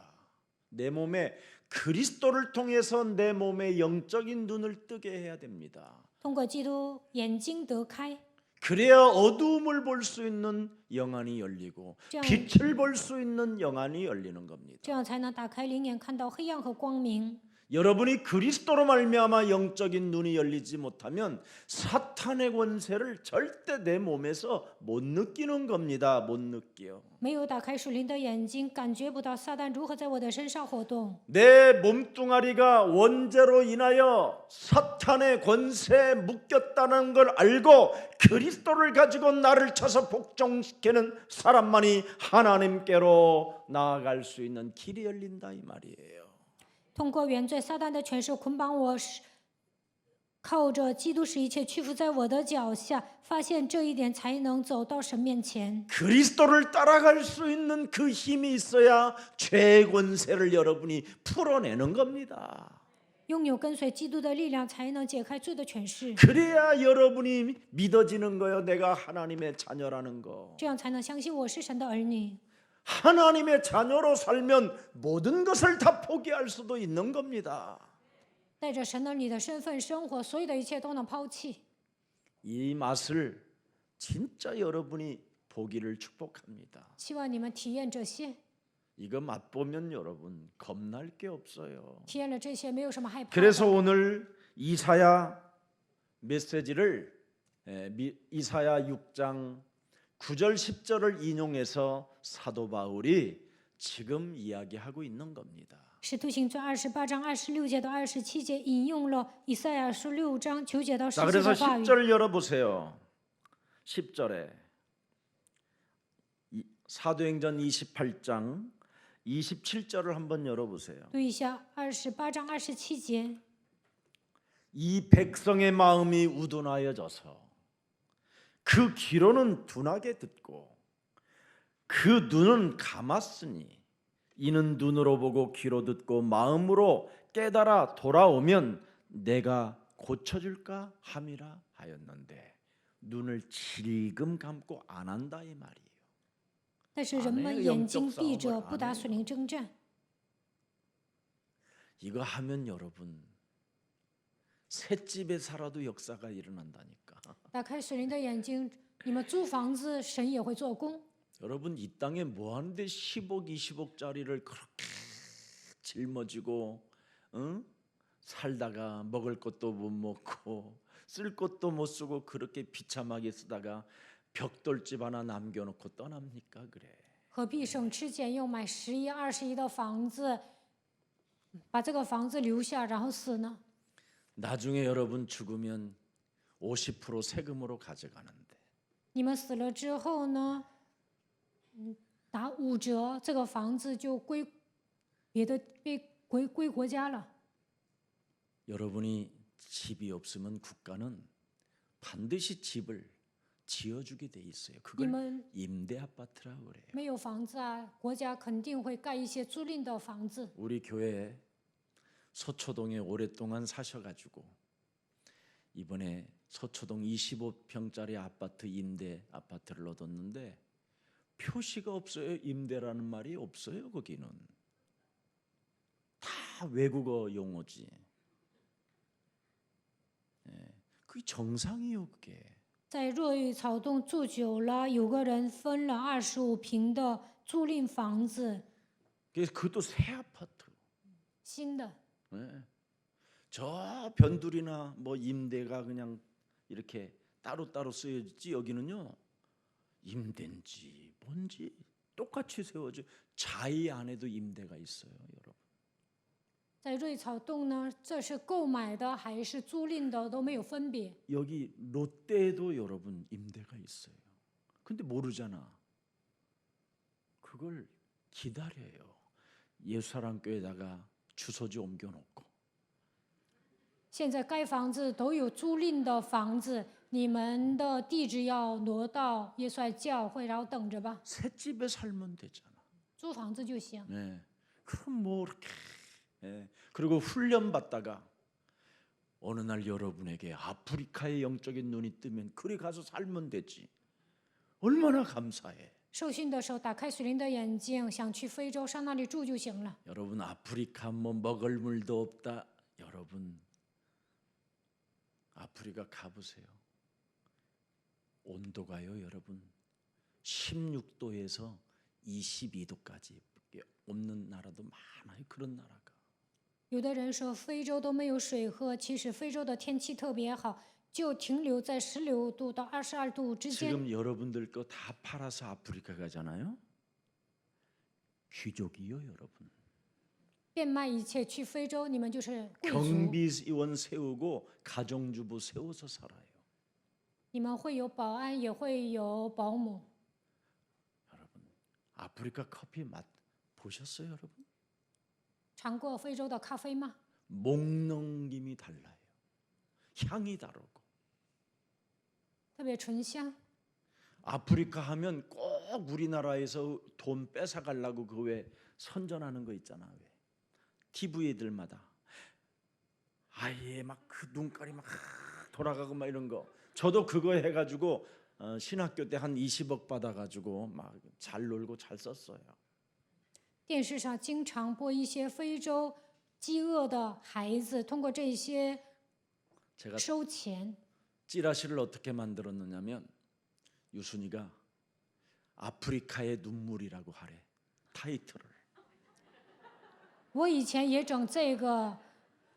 내 몸에 그리스도를 통해서 내 몸에 영적인 눈을 뜨게 해야 됩니다. 通过基督眼睛得开， 그래야 어두움을 볼 수 있는 영안이 열리고 짱. 빛을 볼 수 있는 영안이 열리는 겁니다. 这样才能打开灵眼，看到黑暗和光明。 여러분이 그리스도로 말미암아 영적인 눈이 열리지 못하면 사탄의 권세를 절대 내 몸에서 못 느끼는 겁니다. 못 느껴요. 没有打开属灵的眼睛，感觉不到撒旦如何在我的身上活动。 내 몸뚱아리가 원죄로 인하여 사탄의 권세에 묶였다는 걸 알고 그리스도를 가지고 나를 쳐서 복종시키는 사람만이 하나님께로 나아갈 수 있는 길이 열린다 이 말이에요. 通过原罪撒旦的权势捆绑我，靠着基督使一切屈服在我的脚下，发现这一点才能走到神面前。 그리스도를 따라갈 수 있는 그 힘이 있어야 죄의 권세를 여러분이 풀어내는 겁니다. 拥有跟随基督的力量，才能解开罪的权势， 그래야 여러분이 믿어지는 거예요. 내가 하나님의 자녀라는 거. 这样才能相信我是神的儿女。 하나님의 자녀로 살면 모든 것을 다 포기할 수도 있는 겁니다. 带着神儿女的身份生活，所有的一切都能抛弃。 이 맛을 진짜 여러분이 보기를 축복합니다. 希望你们体验这些， 이거 맛보면 여러분 겁날 게 없어요. 体验了这些，没有什么害怕的。 그래서 오늘 이사야 메시지를 이사야 6장 9절 10절을 인용해서 사도 바울이 지금 이야기하고 있는 겁니다. 使徒行传28章26节到27节引用了以赛亚书6章9节到 자 10节 그래서 的话语。 10절 열어보세요. 10절에 사도행전 28장 27절을 한번 열어보세요. 读一下28章27节。 이 백성의 마음이 우둔하여져서 그 귀로는 둔하게 듣고 그 눈은 감았으니 이는 눈으로 보고 귀로 듣고 마음으로 깨달아 돌아오면 내가 고쳐줄까 함이라 하였는데 눈을 질금 감고 안 한다 이 말이에요. 但是人们眼睛闭着，不打属灵征战。 이거 하면 여러분 셋집에 살아도 역사가 일어난다니까. 打开属灵的眼睛，你们租房子，神也会做工。 여러분 이 땅에 뭐 하는데 10억 20억짜리를 그렇게 짊어지고 살다가 먹을 것도 못 먹고 쓸 것도 못 쓰고 그렇게 비참하게 쓰다가 벽돌집 하나 남겨놓고 떠납니까? 그래. 何必省吃俭用买10亿、20亿的房子，把这个房子留下，然后死呢？ 나중에 여러분 죽으면 50% 세금으로 가져가는데 你们死了之后呢，打5折，这个房子就归国家了。 여러분이 집이 없으면 국가는 반드시 집을 지어주게 돼 있어요. 그걸 你们 임대 아파트라고 그래요. 没有房子啊，国家肯定会盖一些租赁的房子。 우리 교회 서초동에 오랫동안 사셔가지고 이번에 서초동 25평짜리 아파트 임대 아파트를 얻었는데 표시가 없어요. 임대라는 말이 없어요. 거기는 다 외국어 용어지. 그게 정상이에요. 그게. 在若玉草洞住久了，有个人分了25平的租赁房子， 그래서 그것도 새 아파트. 新的。 네. 저 변두리나 뭐 임대가 그냥 이렇게 따로따로 쓰여지지 여기는요 임대인지 뭔지 똑같이 세워져 자이 안에도 임대가 있어요 여러분. 在瑞草洞呢，这是购买的还是租赁的都没有分别。 여기 롯데에도 여러분 임대가 있어요. 근데 모르잖아. 그걸 기다려요. 예수사랑교회에다가 주소지 옮겨놓고 现在该房子都有租赁的房子，你们的地址要挪到耶稣爱教会，然后等着吧， 새 집에 살면 되잖아. 租房子就行。 네. 그럼 뭐 이렇게 그리고 훈련 받다가 어느 날 여러분에게 아프리카의 영적인 눈이 뜨면 그리 가서 살면 되지. 얼마나 감사해. 受训的时候打开属灵的眼睛，想去非洲上那里住就行了。 여러분 아프리카 뭐 먹을 물도 없다. 여러분 아프리카 가보세요. 온도가요 여러분 16도에서 22도까지 없는 나라도 많아요. 그런 나라가. 有的人说非洲都没有水喝，其实非洲的天气特别好，就停留在16度到22度之间。 지금 여러분들 거 다 팔아서 아프리카 가잖아요. 귀족이요 여러분. 变卖一切去非洲，你们就是贵族， 경비원 세우고 가정주부 세워서 살아요. 你们会有保安，也会有保姆。 여러분 아프리카 커피 맛 보셨어요 여러분? 尝过非洲的咖啡吗？ 목넘김이 달라요. 향이 다르고. 特别醇香。 아프리카 하면 꼭 우리나라에서 돈 뺏어가려고 그 왜 선전하는 거 있잖아. 왜 TV들마다 아예 막 그 눈깔이 막 돌아가고 막 이런 거. 저도 그거 해가지고 신학교 때 한 20억 받아가지고 막 잘 놀고 잘 썼어요. 电视上经常播一些非洲饥饿的孩子，通过这些 제가 收钱。 찌라시를 어떻게 만들었느냐면 유순이가 아프리카의 눈물이라고 하래 타이틀을. 我以前也整这个，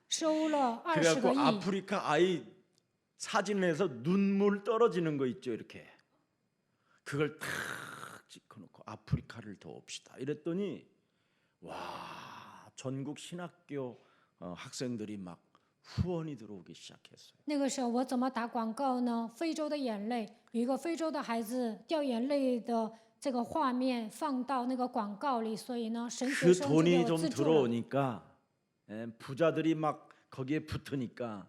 收了20个 그래갖고 亿， 아프리카 아이 사진에서 눈물 떨어지는 거 있죠 이렇게. 그걸 탁 찍어놓고 아프리카를 도웁시다 이랬더니 와 전국 신학교 학생들이 막 후원이 들어오기 시작했어요. 那个时候我怎么打广告呢？非洲的眼泪，有一个非洲的孩子掉眼泪的这个画面放到那个广告里，所以呢，神学 그 生就给 돈이 我 좀 资助了。 들어오니까 부자들이 막 거기에 붙으니까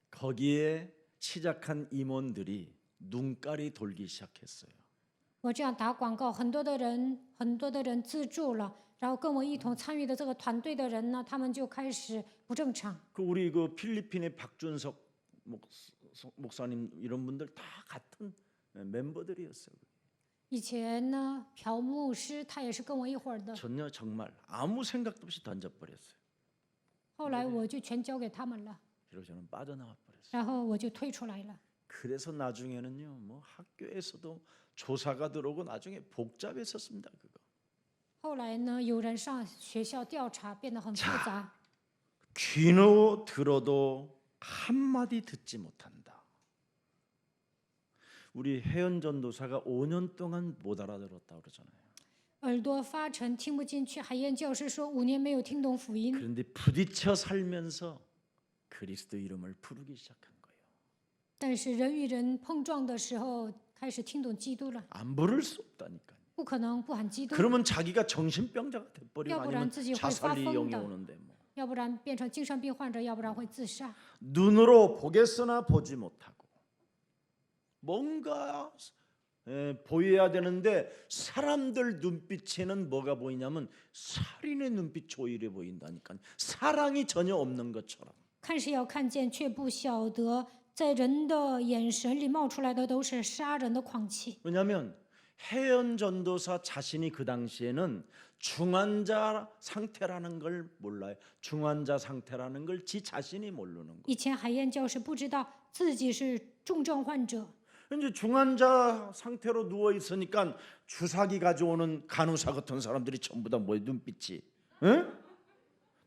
거기에 시작한 임원들이 눈깔이 돌기 시작했어요. 我这样打广告，很多的人资助了，然后跟我一同参与的这个团队的人呢，他们就开始不正常。 그 우리 그 필리핀의 박준석 목사님 이런 분들 다 같은 멤버들이었어요. 以前呢，朴牧师他也是跟我一伙儿的， 전혀 정말 아무 생각도 없이 던져버렸어요. 后来我就全交给他们了， 그리고 저는 빠져나와 버렸어요. 然后我就退出来了。 그래서 나중에는요, 뭐 학교에서도 조사가 들어오고 나중에 복잡했었습니다. 그거. 后来呢，有人上学校调查，变得很复杂。 귀로 들어도 한마디 듣지 못한다. 우리 혜연 전도사가 5년 동안 못 알아들었다 그러잖아요. 耳朵发沉，听不进去。海燕教师说，5年没有听懂福音， 그런데 부딪혀 살면서 그리스도 이름을 부르기 시작한 거예요. 但是人与人碰撞的时候，开始听懂基督了。 안 부를 수 없다니까요. 不可能不喊基督， 그러면 자기가 정신병자가 돼버리고 야부란 아니면 찌지 자살이 홀 영이 파fon다. 오는데 뭐. 要不然变成精神病患者，要不然会自杀。 눈으로 보겠으나 보지 못하고 뭔가 보여야 되는데 사람들 눈빛에는 뭐가 보이냐면 살인의 눈빛 조일해 보인다니까. 사랑이 전혀 없는 것처럼. 看是要看见，却不晓得，在人的眼神里冒出来的都是杀人的狂气。 왜냐하면 혜연 전도사 자신이 그 당시에는 중환자 상태라는 걸 몰라요. 중환자 상태라는 걸 지 자신이 모르는 거예요. 以前海燕教师不知道自己是重症患者， 이제 중환자 상태로 누워 있으니까 주사기 가져오는 간호사 같은 사람들이 전부 다 뭐 눈빛이, 에?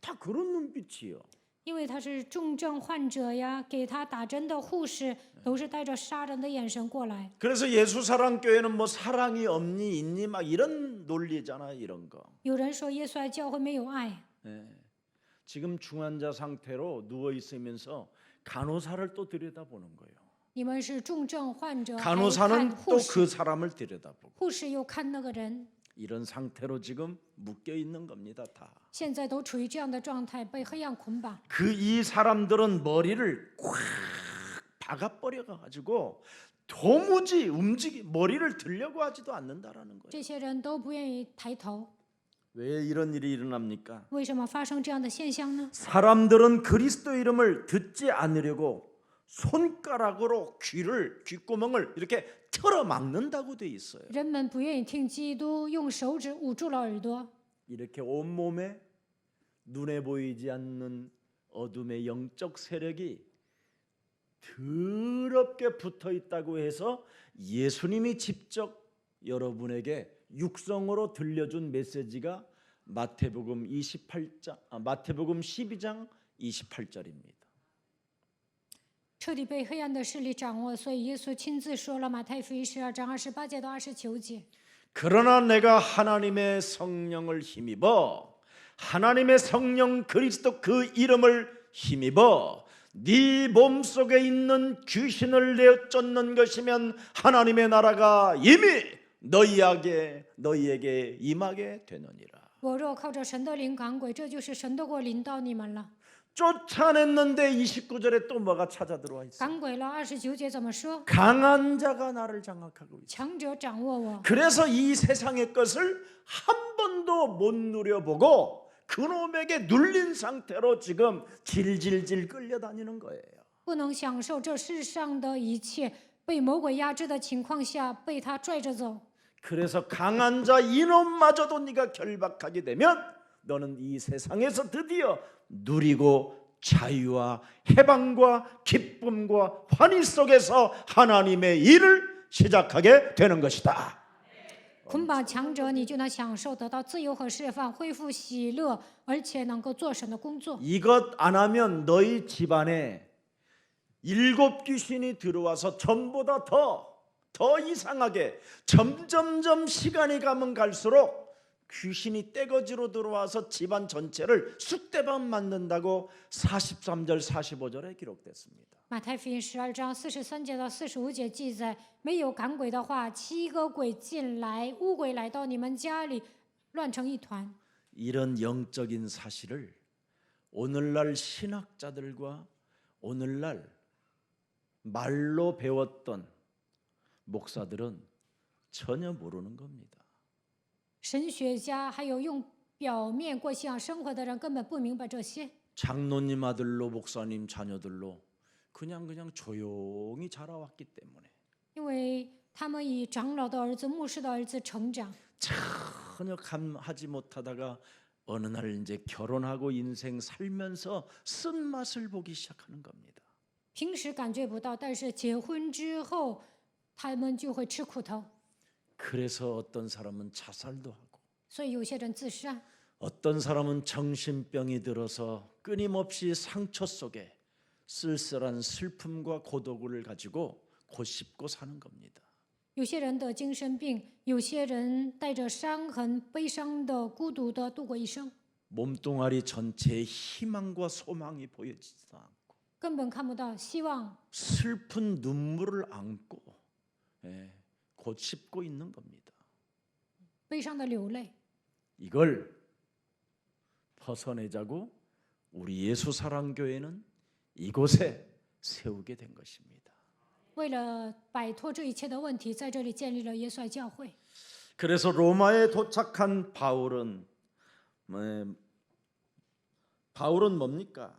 다 그런 눈빛이요. 因为他是重症患者呀，给他打针的护士都是带着杀人的眼神过来。 그래서 예수사랑교회는 뭐 사랑이 없니 있니 막 이런 논리잖아 이런 거. 有人说耶稣爱教会没有爱， 예. 지금 중환자 상태로 누워 있으면서 간호사를 또 들여다보는 거예요. 你们是重症患者，还看 간호사는 护 또 士， 그 사람을 들여다보고 护士又看那个人， 이런 상태로 지금 묶여 있는 겁니다 다. 现在都处于这样的状态，被黑暗捆绑。 그 이 사람들은 머리를 꽉 박아버려 가지고 도무지 머리를 들려고 하지도 않는다라는 거예요. 这些人都不愿意抬头， 왜 이런 일이 일어납니까? 为什么发生这样的现象呢？ 사람들은 그리스도 이름을 듣지 않으려고 손가락으로 귓구멍을 이렇게 틀어 막는다고 돼 있어요. 人们不愿意听基督，用手指捂住了耳朵， 이렇게 온몸에 눈에 보이지 않는 어둠의 영적 세력이 더럽게 붙어 있다고 해서 예수님이 직접 여러분에게 육성으로 들려준 메시지가 마태복음 12장 28절입니다. 彻底被黑暗的势力掌握，所以耶稣亲自说了马太福音12章28节到29节。 그러나 내가 하나님의 성령을 힘입어 하나님의 성령 그리스도 그 이름을 힘입어 네 몸속에 있는 귀신을 내어 쫓는 것이면 하나님의 나라가 이미 너희에게 임하게 되느니라. 我若靠着神的灵赶鬼，这就是神的国临到你们了。 쫓아냈는데 29절에 또 뭐가 찾아 들어와 있어? 赶鬼了29节怎么说？ 강한 자가 나를 장악하고 있어. 强者掌握我， 그래서 이 세상의 것을 한 번도 못 누려보고 그놈에게 눌린 상태로 지금 질질질 끌려다니는 거예요. 不能享受这世上的一切，被魔鬼压制的情况下，被他拽着走。 그래서 강한 자 이놈마저도 네가 결박하게 되면 너는 이 세상에서 드디어 누리고 자유와 해방과 기쁨과 환희 속에서 하나님의 일을 시작하게 되는 것이다. 捆绑强者，你就能享受得到自由和释放，恢复喜乐，而且能够做神的工作。 이것 안 하면 너희 집안에 7 귀신이 들어와서 전보다 더 이상하게 점점점 시간이 가면 갈수록 귀신이 떼거지로 들어와서 집안 전체를 쑥대밭 만든다고 43절 45절에 기록됐습니다. 马太福音12章43节到45节记载，没有赶鬼的话，7个鬼进来，污鬼来到你们家里，乱成一团。 이런 영적인 사실을 오늘날 신학자들과 오늘날 말로 배웠던 목사들은 전혀 모르는 겁니다. 神学家还有用表面过信仰生活的人根本不明白这些。 장로님 아들로 목사님 자녀들로 그냥 조용히 자라왔기 때문에 因为他们以长老的儿子、牧师的儿子成长， 전혀 감하지 못하다가 어느 날 이제 결혼하고 인생 살면서 쓴맛을 보기 시작하는 겁니다. 平时感觉不到，但是结婚之后，他们就会吃苦头。 그래서 어떤 사람은 자살도 하고 所以有些人自杀， 어떤 사람은 정신병이 들어서 끊임없이 상처 속에 쓸쓸한 슬픔과 고독을 가지고 고씹고 사는 겁니다. 有些人得精神病，有些人带着伤痕、悲伤的、孤独的度过一生， 몸뚱아리 전체에 희망과 소망이 보여지지도 않고 根本看不到希望， 슬픈 눈물을 안고 고씹고 있는 겁니다. 悲伤的流泪。 이걸 벗어내자고 우리 예수사랑교회는 이곳에 세우게 된 것입니다. 为了摆脱这一切的问题，在这里建立了耶稣爱教会。 그래서 로마에 도착한 바울은 뭡니까?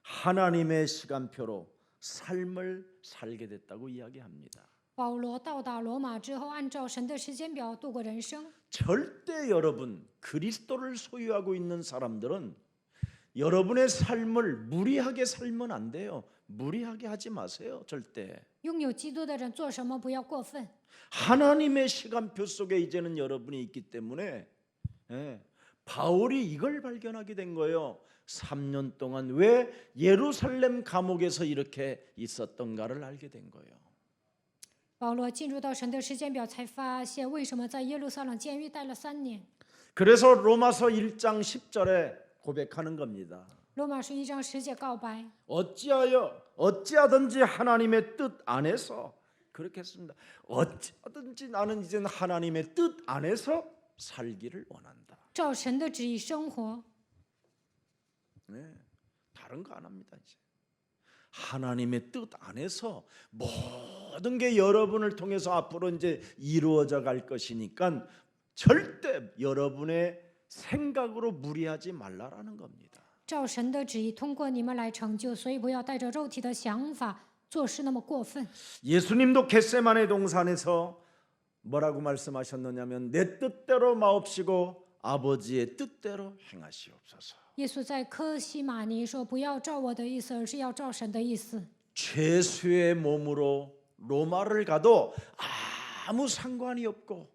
하나님의 시간표로 삶을 살게 됐다고 이야기합니다. 保罗到达罗马之后，按照神的时间表度过人生。 절대 여러분 그리스도를 소유하고 있는 사람들은 여러분의 삶을 무리하게 살면 안 돼요. 무리하게 하지 마세요. 절대. 拥有基督的人做什么不要过分。 하나님의 시간표 속에 이제는 여러분이 있기 때문에 바울이 이걸 발견하게 된 거예요. 3년 동안 왜 예루살렘 감옥에서 이렇게 있었던가를 알게 된 거예요. 保罗进入到神的时间表，才发现为什么在耶路撒冷监狱待了3年。 그래서 로마서 1장 10절에 고백하는 겁니다. 罗马书1章10节告白， 어찌하든지 하나님의 뜻 안에서 그렇게 했습니다. 어찌하든지 나는 이제는 하나님의 뜻 안에서 살기를 원한다. 照神的旨意生活。 다른 거 안 합니다. 이제 하나님의 뜻 안에서 모든 게 여러분을 통해서 앞으로 이제 이루어져 갈 것이니까 절대 여러분의 생각으로 무리하지 말라라는 겁니다. 照神的旨意通过你们来成就，所以不要带着肉体的想法做事那么过分。 예수님도 겟세마네 동산에서 뭐라고 말씀하셨느냐면 내 뜻대로 마옵시고 아버지의 뜻대로 행하시옵소서. 耶稣在科西玛尼说：“不要照我的意思，而是要照神的意思。” 죄수의 몸으로 로마를 가도 아무 상관이 없고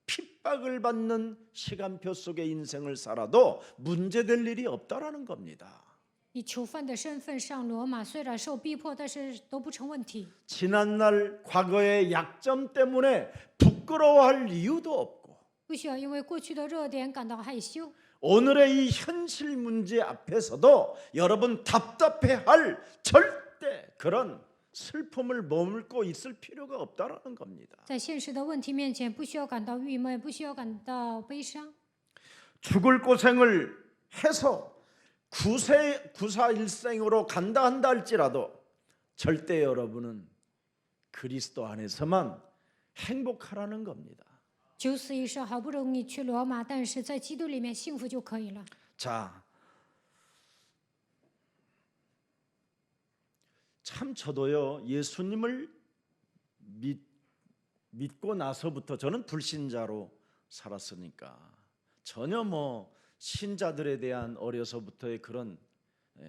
핍박을 받는 시간표 속의 인생을 살아도 문제될 일이 없다라는 겁니다. 以囚犯的身份上罗马，虽然受逼迫，但是都不成问题。 지난날 과거의 약점 때문에 부끄러워할 이유도 없고 不需要因为过去的热点感到害羞。 오늘의 이 현실 문제 앞에서도 여러분 답답해할 절대 그런 슬픔을 머물고 있을 필요가 없다라는 겁니다. 在现实的问题面前，不需要感到郁闷，不需要感到悲伤。 죽을 고생을 해서 구사 일생으로 간다 한다 할지라도 절대 여러분은 그리스도 안에서만 행복하라는 겁니다. 九死一生，好不容易去罗马，但是在基督里面幸福就可以了。 자, 참 저도요 예수님을 믿고 나서부터 저는 불신자로 살았으니까 전혀 뭐 신자들에 대한 어려서부터의 그런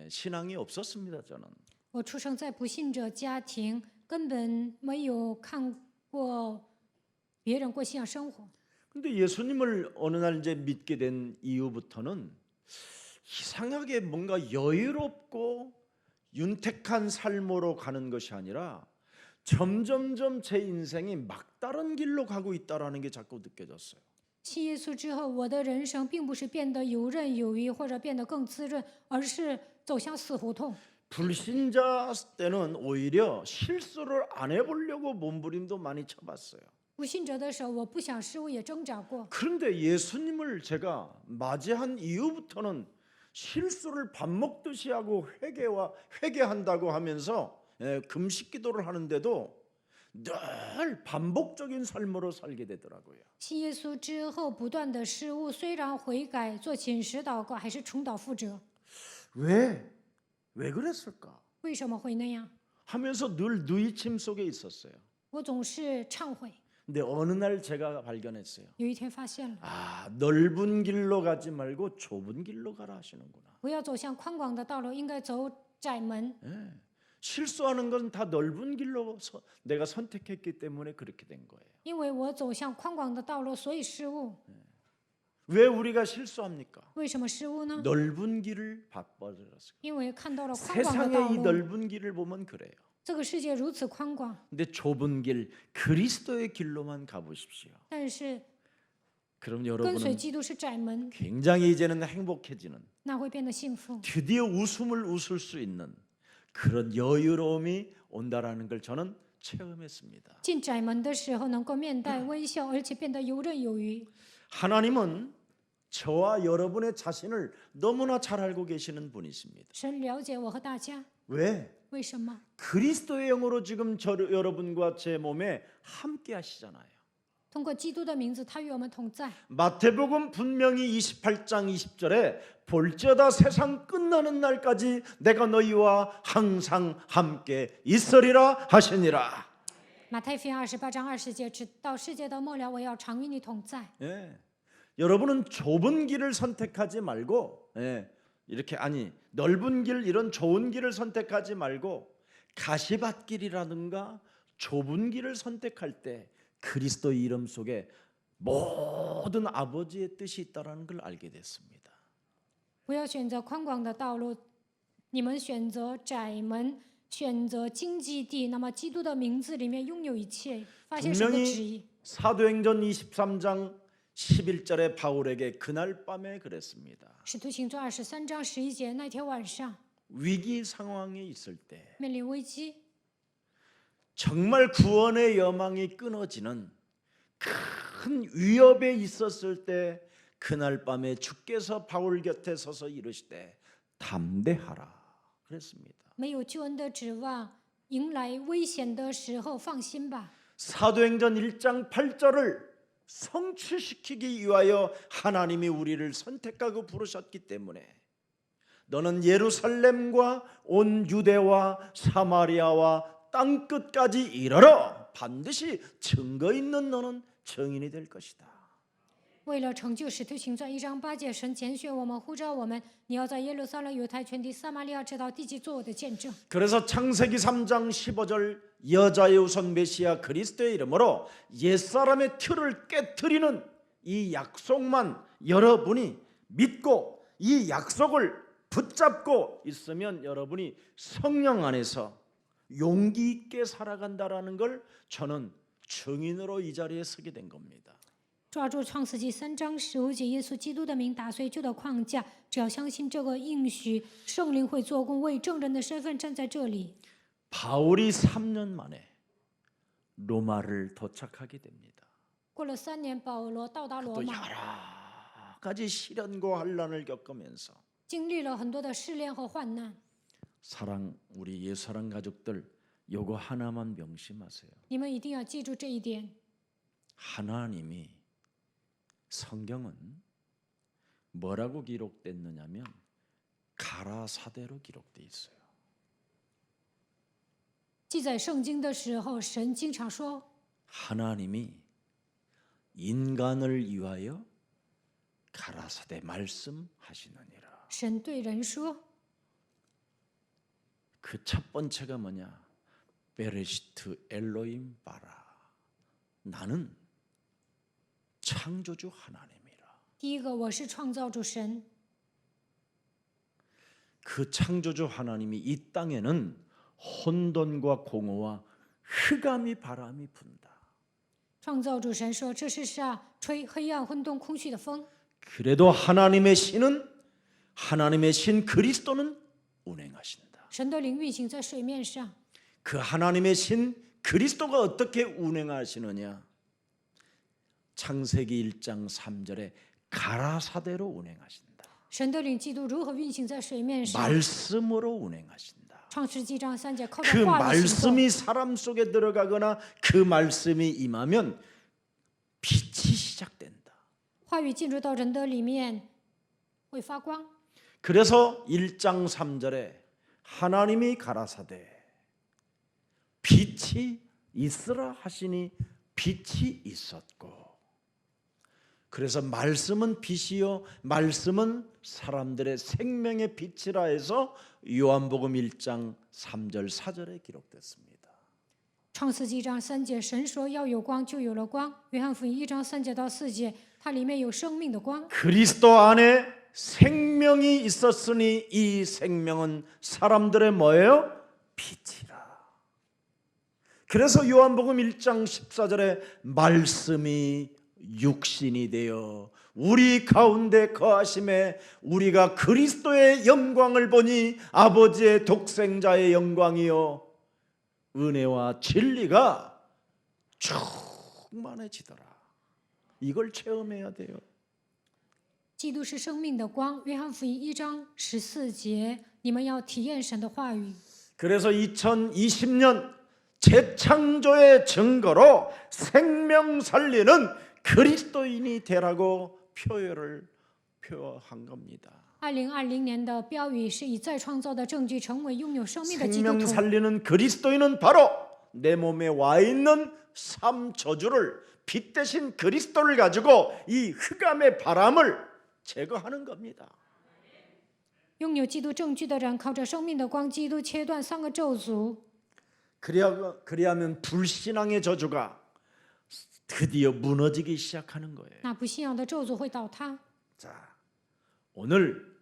신앙이 없었습니다. 저는. 我出生在不信者家庭，根本没有看过别人过信仰生活。 근데 예수님을 어느 날 이제 믿게 된 이후부터는 이상하게 뭔가 여유롭고 윤택한 삶으로 가는 것이 아니라 점점점 제 인생이 막다른 길로 가고 있다라는 게 자꾸 느껴졌어요. 信耶稣之后，我的人生并不是变得游刃有余，或者变得更滋润，而是走向死胡同。 불신자 때는 오히려 실수를 안 해보려고 몸부림도 많이 쳐봤어요. 不信者的时候，我不想失误，也挣扎过。 그런데 예수님을 제가 맞이한 이후부터는 실수를 밥 먹듯이 하고 회개한다고 하면서 금식 기도를 하는데도 늘 반복적인 삶으로 살게 되더라고요. 信耶稣之后，不断的失误，虽然悔改、做寝食祷告，还是重蹈覆辙。 왜 그랬을까? 为什么会那样？ 하면서 늘 누이침 속에 있었어요. 我总是忏悔。 근데 어느 날 제가 발견했어요. 有一天发现了， 아, 넓은 길로 가지 말고 좁은 길로 가라 하시는구나. 不要走向宽广的道路，应该走窄门。 예. 실수하는 건 다 넓은 길로 내가 선택했기 때문에 그렇게 된 거예요. 因为我走向宽广的道路，所以失误。 왜 우리가 실수합니까? 为什么失误呢？ 넓은 길을 바꿔들었어요. 因为看到了宽广的道 세상의 이 路， 넓은 길을 보면 그래요. 这个世界如此宽广， 근데 좁은 길, 그리스도의 길로만 가보십시오. 但是 그럼 跟随 여러분은 基督是窄门， 굉장히 이제는 행복해지는, 那会变得幸福。 드디어 웃음을 웃을 수 있는 그런 여유로움이 온다라는 걸 저는 체험했습니다. 进窄门的时候，能够面带微笑，而且变得游刃有余。 하나님은 저와 여러분의 자신을 너무나 잘 알고 계시는 분이십니다. 神了解我和大家， 왜? 为什么？ 그리스도의 영으로 지금 여러분과 제 몸에 함께 하시잖아요. 通过基督的名字，他与我们同在。 마태복음 분명히 28장 20절에 볼지어다 세상 끝나는 날까지 내가 너희와 항상 함께 있으리라 하시니라. 马太福音28章20节，直到世界的末了，我要常与你同在。 예. 여러분은 좁은 길을 선택하지 말고 이렇게 넓은 길 이런 좋은 길을 선택하지 말고 가시밭길이라든가 좁은 길을 선택할 때 그리스도 이름 속에 모든 아버지의 뜻이 있다라는 걸 알게 됐습니다. 不要选择宽广的道路，你们选择窄门，选择荆棘地。那么，基督的名字里面拥有一切，发现神的旨意。 사도행전 23장 11절에 바울에게 그날 밤에 그랬습니다. 使徒行传23章11节，那天晚上 위기 상황에 있을 때 面临危机， 정말 구원의 여망이 끊어지는 큰 위협에 있었을 때 그날 밤에 주께서 바울 곁에 서서 이르시되 담대하라 그랬습니다. 没有救恩的指望，迎来危险的时候，放心吧。 사도행전 1장 8절을 성취시키기 위하여 하나님이 우리를 선택하고 부르셨기 때문에 너는 예루살렘과 온 유대와 사마리아와 땅 끝까지 이르러 반드시 증거 있는 너는 증인이 될 것이다. 为了成就使徒行传1章8节，神拣选我们，呼召我们，你要在耶路撒冷、犹太全地、撒玛利亚直到地极做我的见证。 그래서 창세기 3장 15절 여자의 우선 메시아 그리스도의 이름으로 옛사람의 틀을 깨트리는 이 약속만 여러분이 믿고 이 약속을 붙잡고 있으면 여러분이 성령 안에서 용기 있게 살아간다라는 걸 저는 증인으로 이 자리에 서게 된 겁니다. 抓住创世纪3章15节，耶稣基督的名打碎旧的框架，只要相信这个应许，圣灵会做工，为证人的身份站在这里。 바울이 3년 만에 로마를 도착하게 됩니다. 过了3年，保罗到达罗 또 马， 여러 가지 시련과 환란을 겪으면서 经历了很多的试炼和患难。 사랑 우리 예사랑 가족들 요거 하나만 명심하세요. 你们一定要记住这一点。 하나님이 성경은 뭐라고 기록됐느냐면 가라사대로 기록돼 있어요. 记载圣经的时候，神经常说， 하나님이 인간을 위하여 가라사대 말씀하시느니라. 神对人说， 그 첫 번째가 뭐냐? 베레시트 엘로임 바라. 나는 창조주 하나님이라. 第一个我是创造主神， 그 창조주 하나님이 이 땅에는 혼돈과 공허와 흑암이 바람이 분다. 创造主神说，这世上吹黑暗、混沌、空虚的风， 그래도 하나님의 신 그리스도는 운행하신다. 神的灵运行在水面上。 그 하나님의 신 그리스도가 어떻게 운행하시느냐? 창세기 1장 3절에 가라사대로 운행하신다. 神的灵基督如何运行在水面上？ 말씀으로 운행하신다. 创世纪章3节靠 그 着话语行动。 말씀이 사람 속에 들어가거나 그 말씀이 임하면 빛이 시작된다. 话语进入到人的里面，会发光。 그래서 1장 3절에 하나님이 가라사대 빛이 있으라 하시니 빛이 있었고, 그래서 말씀은 빛이요 말씀은 사람들의 생명의 빛이라 해서 요한복음 1장 3절 4절에 기록됐습니다. 创世纪章3节，神说要有光，就有了光。约翰福音1章3节到4节，它里面有生命的光。 그리스도 안에 생명이 있었으니 이 생명은 사람들의 뭐예요? 빛이라. 그래서 요한복음 1장 14절에 말씀이 육신이 되어 우리 가운데 거하심에 우리가 그리스도의 영광을 보니 아버지의 독생자의 영광이요 은혜와 진리가 충만해지더라. 이걸 체험해야 돼요. 基督是生命的光。约翰福音1章14节，你们要体验神的话语。 그래서 2020년 재창조의 증거로 생명 살리는 그리스도인이 되라고 표한 겁니다. 2020年的标语是以再创造的证据成为拥有生命的基督 생명 徒。 살리는 그리스도인은 바로 내 몸에 와 있는 삶 저주를 빛 대신 그리스도를 가지고 이 흑암의 바람을 제거하는 겁니다. 拥有基督证据的人，靠着生命的光，基督切断3个咒诅。 그리하면 불신앙의 저주가 드디어 무너지기 시작하는 거예요. 那不信仰的咒诅会倒塌。 자, 오늘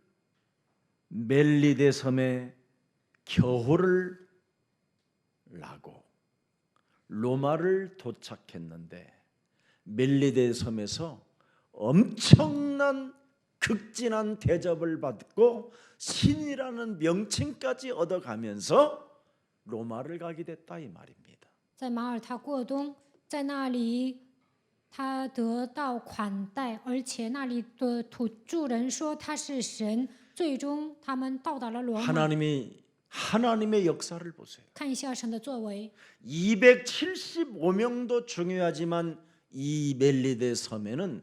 멜리데 섬에 겨울을 나고 로마를 도착했는데 멜리데 섬에서 엄청난 극진한 대접을 받고 신이라는 명칭까지 얻어가면서 로마를 가게 됐다 이 말입니다. 在马耳他过冬，在那里他得到款待，而且那里的土著人说他是神。最终他们到达了罗马。 하나님의 역사를 보세요. 看一下神的作为。 275명도 중요하지만 이 멜리데 섬에는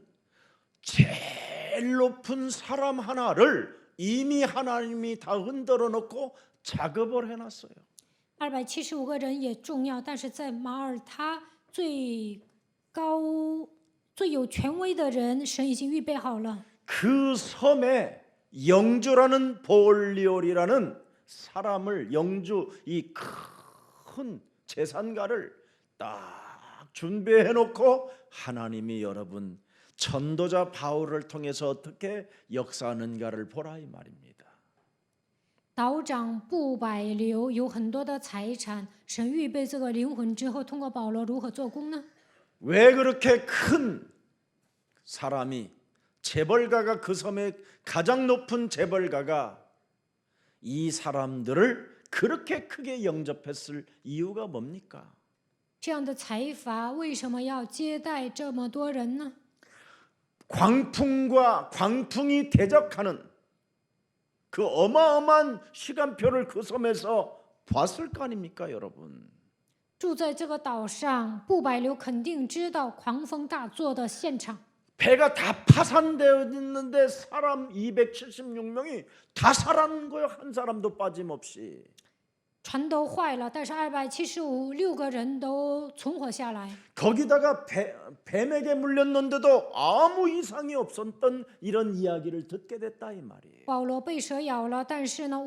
제일 높은 사람 하나를 이미 하나님이 다 흔들어 놓고 작업을 해놨어요. 275个人也重要，但是在马耳他最高、最有权威的人，神已经预备好了。 그 섬에 영주라는 볼리올이라는 사람을 영주 이 큰 재산가를 딱 준비해 놓고 하나님이 여러분 전도자 바울을 통해서 어떻게 역사하는가를 보라 이 말입니다. 岛长布百流有很多的财产，神预备这个灵魂之后，通过保罗如何做工呢？ 왜 그렇게 큰 사람이 재벌가가 그 섬의 가장 높은 재벌가가 이 사람들을 그렇게 크게 영접했을 이유가 뭡니까? 这样的财阀为什么要接待这么多人呢？ 광풍과 광풍이 대적하는 그 어마어마한 시간표를 그 섬에서 봤을 거 아닙니까, 여러분? 住在这个岛上，布百流肯定知道狂风大作的现场。 배가 다 파산되어 있는데 사람 276명이 다 살아난 거예요. 한 사람도 빠짐없이. 船都坏了，但是276个人都存活下来。 거기다가 뱀에게 물렸는데도 아무 이상이 없었던 이런 이야기를 듣게 됐다 이 말이에요. 保罗被蛇咬了，但是呢，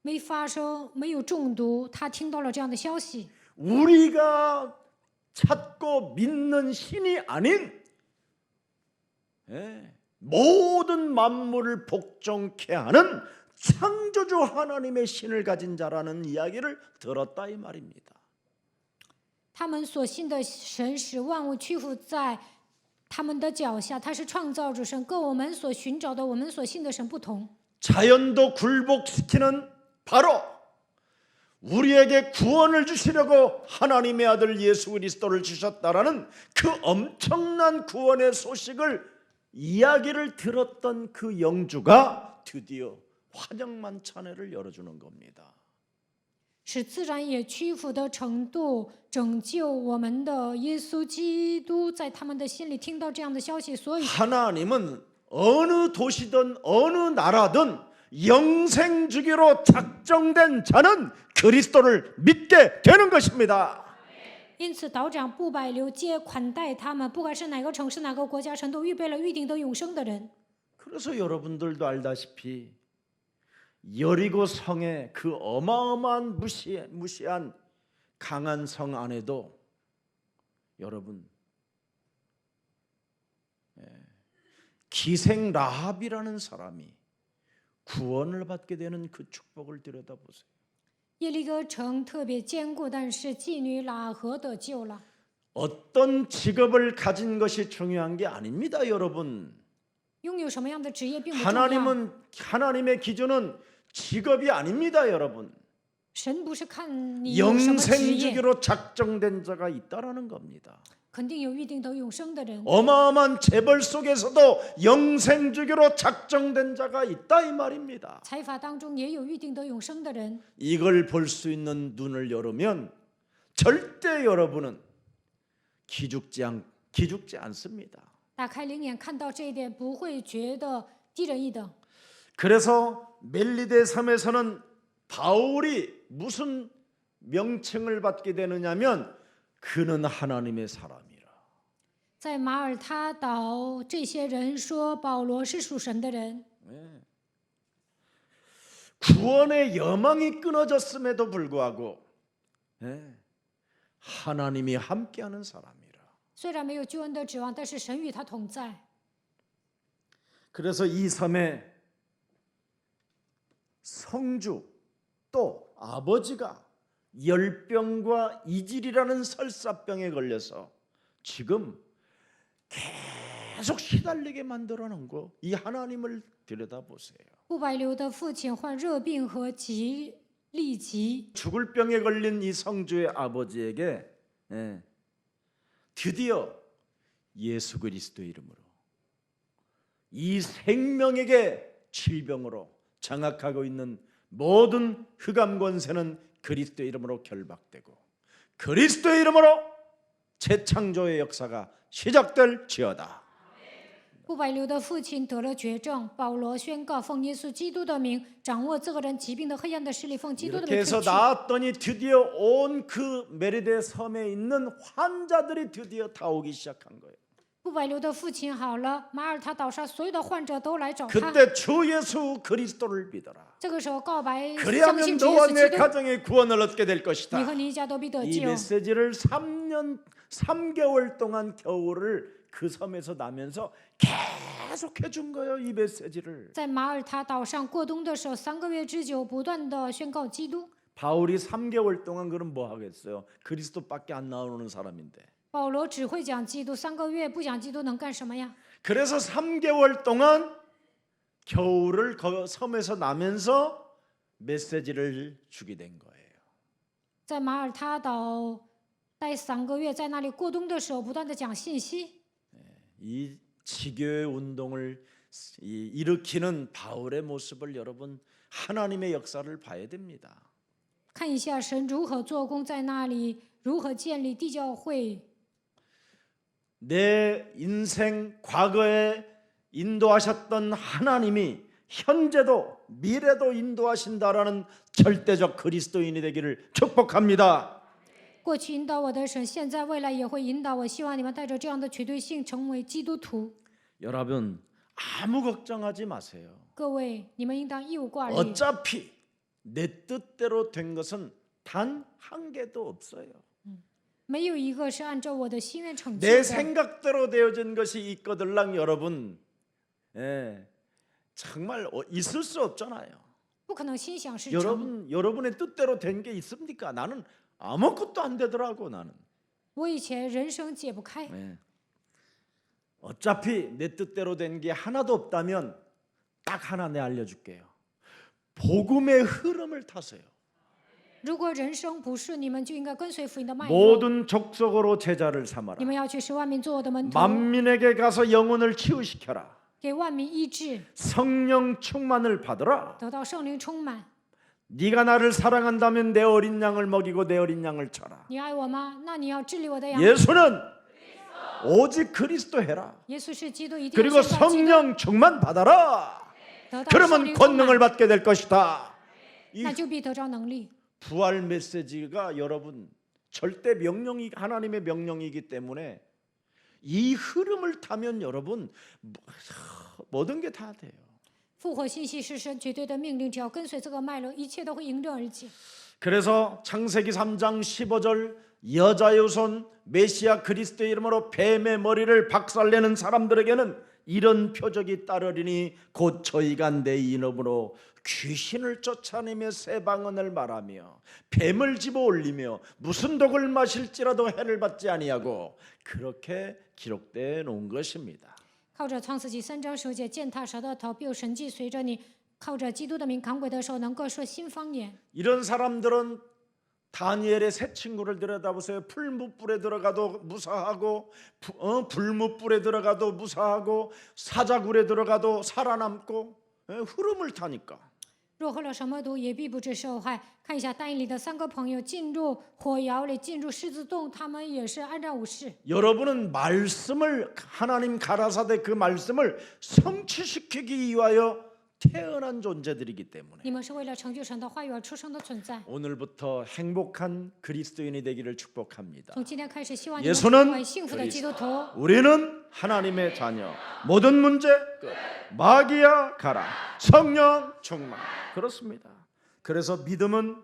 没发生，没有中毒。他听到了这样的消息。 우리가 찾고 믿는 신이 아닌 모든 만물을 복종케 하는 창조주 하나님의 신을 가진 자라는 이야기를 들었다 이 말입니다. 他们所信的神使万物屈服在他们的脚下，他是创造主神，跟我们所寻找的、我们所信的神不同。 자연도 굴복시키는 바로 우리에게 구원을 주시려고 하나님의 아들 예수 그리스도를 주셨다라는 그 엄청난 구원의 소식을 이야기를 들었던 그 영주가 드디어 환영만찬회를 열어주는 겁니다. 使自然也屈服的程度，拯救我们的耶稣基督，在他们的心里听到这样的消息，所以 하나님은 어느 도시든 어느 나라든 영생 주기로 작정된 자는 그리스도를 믿게 되는 것입니다. 因此岛长不保留接款待他们，不管是哪个城市、哪个国家，神都预备了预定的永生的人。 그래서 여러분들도 알다시피 여리고 성의 그 어마어마한 무시한 강한 성 안에도 여러분 기생 라합이라는 사람이 구원을 받게 되는 그 축복을 들여다보세요. 耶利哥城特别坚固，但是妓女喇合得救了。 어떤 직업을 가진 것이 중요한 게 아닙니다, 여러분. 拥有什么样的职业并不重要。 하나님의 기준은 직업이 아닙니다, 여러분. 神不是看你有什么职 영생 业， 주기로 작정된 자가 있다라는 겁니다. 肯定有预定得永生的人。 어마어마한 재벌 속에서도 영생 주기로 작정된 자가 있다 이 말입니다. 财阀当中也有预定得永生的人。 이걸 볼 수 있는 눈을 열으면 절대 여러분은 기죽지 않습니다. 打开灵眼看到这一点，不会觉得低人一等。 그래서 멜리데 섬에서는 바울이 무슨 명칭을 받게 되느냐면 그는 하나님의 사람이라. 在马耳他岛，这些人说保罗是属神的人。 구원의 여망이 끊어졌음에도 불구하고 하나님이 함께하는 사람이라. 虽然没有救恩的指望，但是神与他同在。 그래서 이 섬에 성주 또 아버지가 열병과 이질이라는 설사병에 걸려서 지금 계속 시달리게 만들어 놓은 거 이 하나님을 들여다보세요. 不保留的父亲患热病和痢疾， 죽을 병에 걸린 이 성주의 아버지에게 드디어 예수 그리스도의 이름으로 이 생명에게 질병으로 장악하고 있는 모든 흑암 권세는 그리스도의 이름으로 결박되고 그리스도의 이름으로 재창조의 역사가 시작될지어다. 不保留的父亲得了绝症，保罗宣告奉耶稣基督的名，掌握这个人疾病的黑暗的势力，奉基督的 이렇게 名 해서 退去。 나왔더니 드디어 온 그 메리데 섬에 있는 환자들이 드디어 다 오기 시작한 거예요. 不保留的父亲好了，马耳他岛上所有的患者都来找他。 그때 주 예수 그리스도를 믿어라. 这个时候告白，相 그리하면 信主 너와 耶稣 내 基督， 가정의 구원을 얻게 될 你 것이다. 和你一家都必得 이 救。 메시지를 3개월 동안 겨울을 그 섬에서 나면서 계속 해준 거예요. 이 메시지를. 在马耳他岛上过冬的时候，3个月之久，不断的宣告基督。 바울이 3개월 동안 그럼 뭐 하겠어요? 그리스도밖에 안 나오는 사람인데. 保罗只会讲基督，3个月不讲基督能干什么呀？ 그래서 3개월 동안 겨울을 그 섬에서 나면서 메시지를 주게 된 거예요. 在马耳他岛待3个月，在那里过冬的时候，不断的讲信息。 이 지교의 운동을 일으키는 바울의 모습을 여러분 하나님의 역사를 봐야 됩니다. 看一下神如何做工，在那里如何建立地教会。 내 인생 과거에 인도하셨던 하나님이 현재도 미래도 인도하신다라는 절대적 그리스도인이 되기를 축복합니다. 过去引导我的神，现在未来也会引导我。希望你们带着这样的绝对性成为基督徒。 여러분 아무 걱정하지 마세요. 各位，你们应当一无挂虑。 어차피 내 뜻대로 된 것은 단 한 개도 없어요. 没有一个是按照我的心愿成就 내 的。 생각대로 되어진 것이 있거들랑 여러분, 정말 있을 수 없잖아요. 不可能心想事成。 여러분의 뜻대로 된 게 있습니까? 나는 아무것도 안 되더라고 나는. 我以前人生解不开， 어차피 내 뜻대로 된 게 하나도 없다면 딱 하나 내 알려줄게요. 복음의 흐름을 타세요. 如果人生不顺，你们就应该跟随福音的脉络。 모든 족속으로 제자를 삼아라. 你们要去使万民做我的门徒， 만민에게 가서 영혼을 치유시켜라. 给万民医治， 성령 충만을 받으라. 得到圣灵充满。 네가 나를 사랑한다면 내 어린 양을 먹이고 내 어린 양을 쳐라. 你爱我吗？那你要治理我的羊。 예수는 오직 그리스도 해라. 耶稣是基督，一定 그리고 要宣告基督， 성령 충만 받아라. 得到圣 그러면 灵充满， 권능을 받게 될 것이다. 이 那就必得着能力。 부활 메시지가 여러분 절대 명령이 하나님의 명령이기 때문에 이 흐름을 타면 여러분 모든 게 다 돼요. 复活信息是神绝对的命令，只要跟随这个脉络，一切都会迎刃而解。 그래서 창세기 3장 15절 여자의 후손 메시아 그리스도의 이름으로 뱀의 머리를 박살내는 사람들에게는 이런 표적이 따르리니 곧 저희가 내 이름으로 귀신을 쫓아내며 새 방언을 말하며 뱀을 집어 올리며 무슨 독을 마실지라도 해를 받지 아니하고 그렇게 기록되어 놓은 것입니다. 靠着创世纪3章9节践踏蛇的头，必有神迹随着你。靠着基督的名扛鬼的时候，能够说新方言。 이런 사람들은 다니엘의 새 친구를 들여다보세요. 풀무불에 들어가도 무사하고 불무불에 들어가도 무사하고 사자굴에 들어가도 살아남고 흐름을 타니까. 若喝了什么毒，也必不致受害。看一下但以理的3个朋友进入火窑里，进入狮子洞，他们也是安然无事。 여러분은 말씀을 하나님 가라사대 그 말씀을 성취시키기 위하여 태어난 존재들이기 때문에 你们是为了成就神的话语而出生的存在。 오늘부터 행복한 그리스도인이 되기를 축복합니다. 从今天开始，希望你们 예수는 成为幸福的基督徒。 우리는 하나님의 자녀. 모든 문제 끝. 마귀야 가라. 성령 충만. 그렇습니다. 그래서 믿음은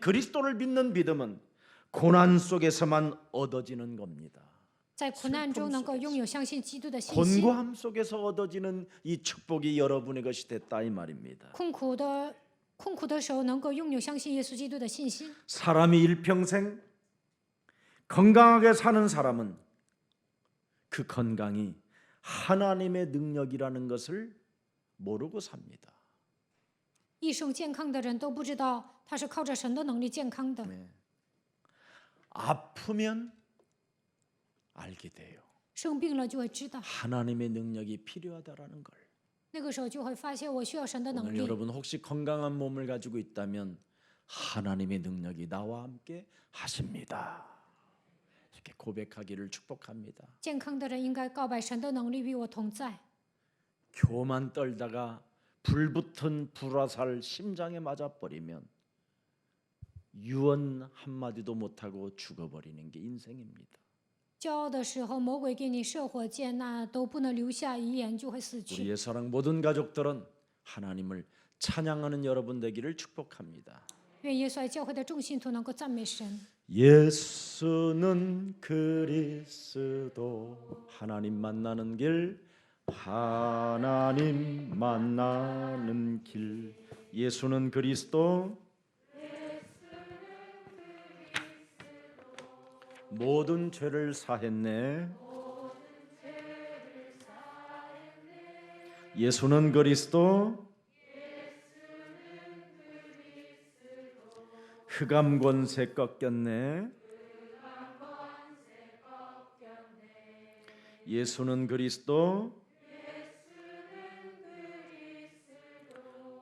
그리스도를 믿는 믿음은 고난 속에서만 얻어지는 겁니다. 在苦难中能够拥有相信基督的信心， 곤고함 속에서 얻어지는 이 축복이 여러분의 것이 됐다 이 말입니다. 困苦的时候能够拥有相信耶稣基督的信心。 사람이 일평생 건강하게 사는 사람은 그 건강이 하나님의 능력이라는 것을 모르고 삽니다. 一生健康的人都不知道他是靠着神的能力健康的。 아프면 알게 돼요. 生病了就会知道， 하나님의 능력이 필요하다라는 걸. 那个时候就会发现我需要神的能 오늘 力。 여러분 혹시 건강한 몸을 가지고 있다면 하나님의 능력이 나와 함께 하십니다. 이렇게 고백하기를 축복합니다. 健康的人应该告白神的能力与我同在。 교만 떨다가 불붙은 불화살 심장에 맞아 버리면 유언 한마디도 못하고 죽어버리는 게 인생입니다. 骄傲的时候，魔鬼给你射火箭，那都不能留下遗言，就会死去。 우리의 사랑 모든 가족들은 하나님을 찬양하는 여러분 되기를 축복합니다. 愿耶稣爱教会的众信徒能够赞美神。 예수는 그리스도 하나님 만나는 길 하나님 만나는 길 예수는 그리스도 모든 죄를 사했네 예수는 그리스도 흑암 권세 꺾였네 예수는 그리스도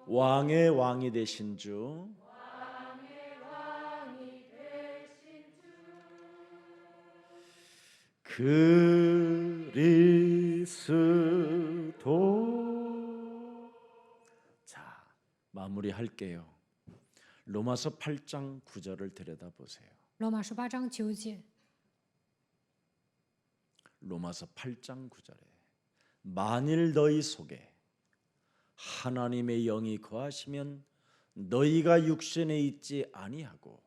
왕의 왕이 되신 주 그리스도 마무리할게요. 로마서 8장 9절을 들여다보세요. 罗马书8章9节， 로마서 8장 9절에 만일 너희 속에 하나님의 영이 거하시면 너희가 육신에 있지 아니하고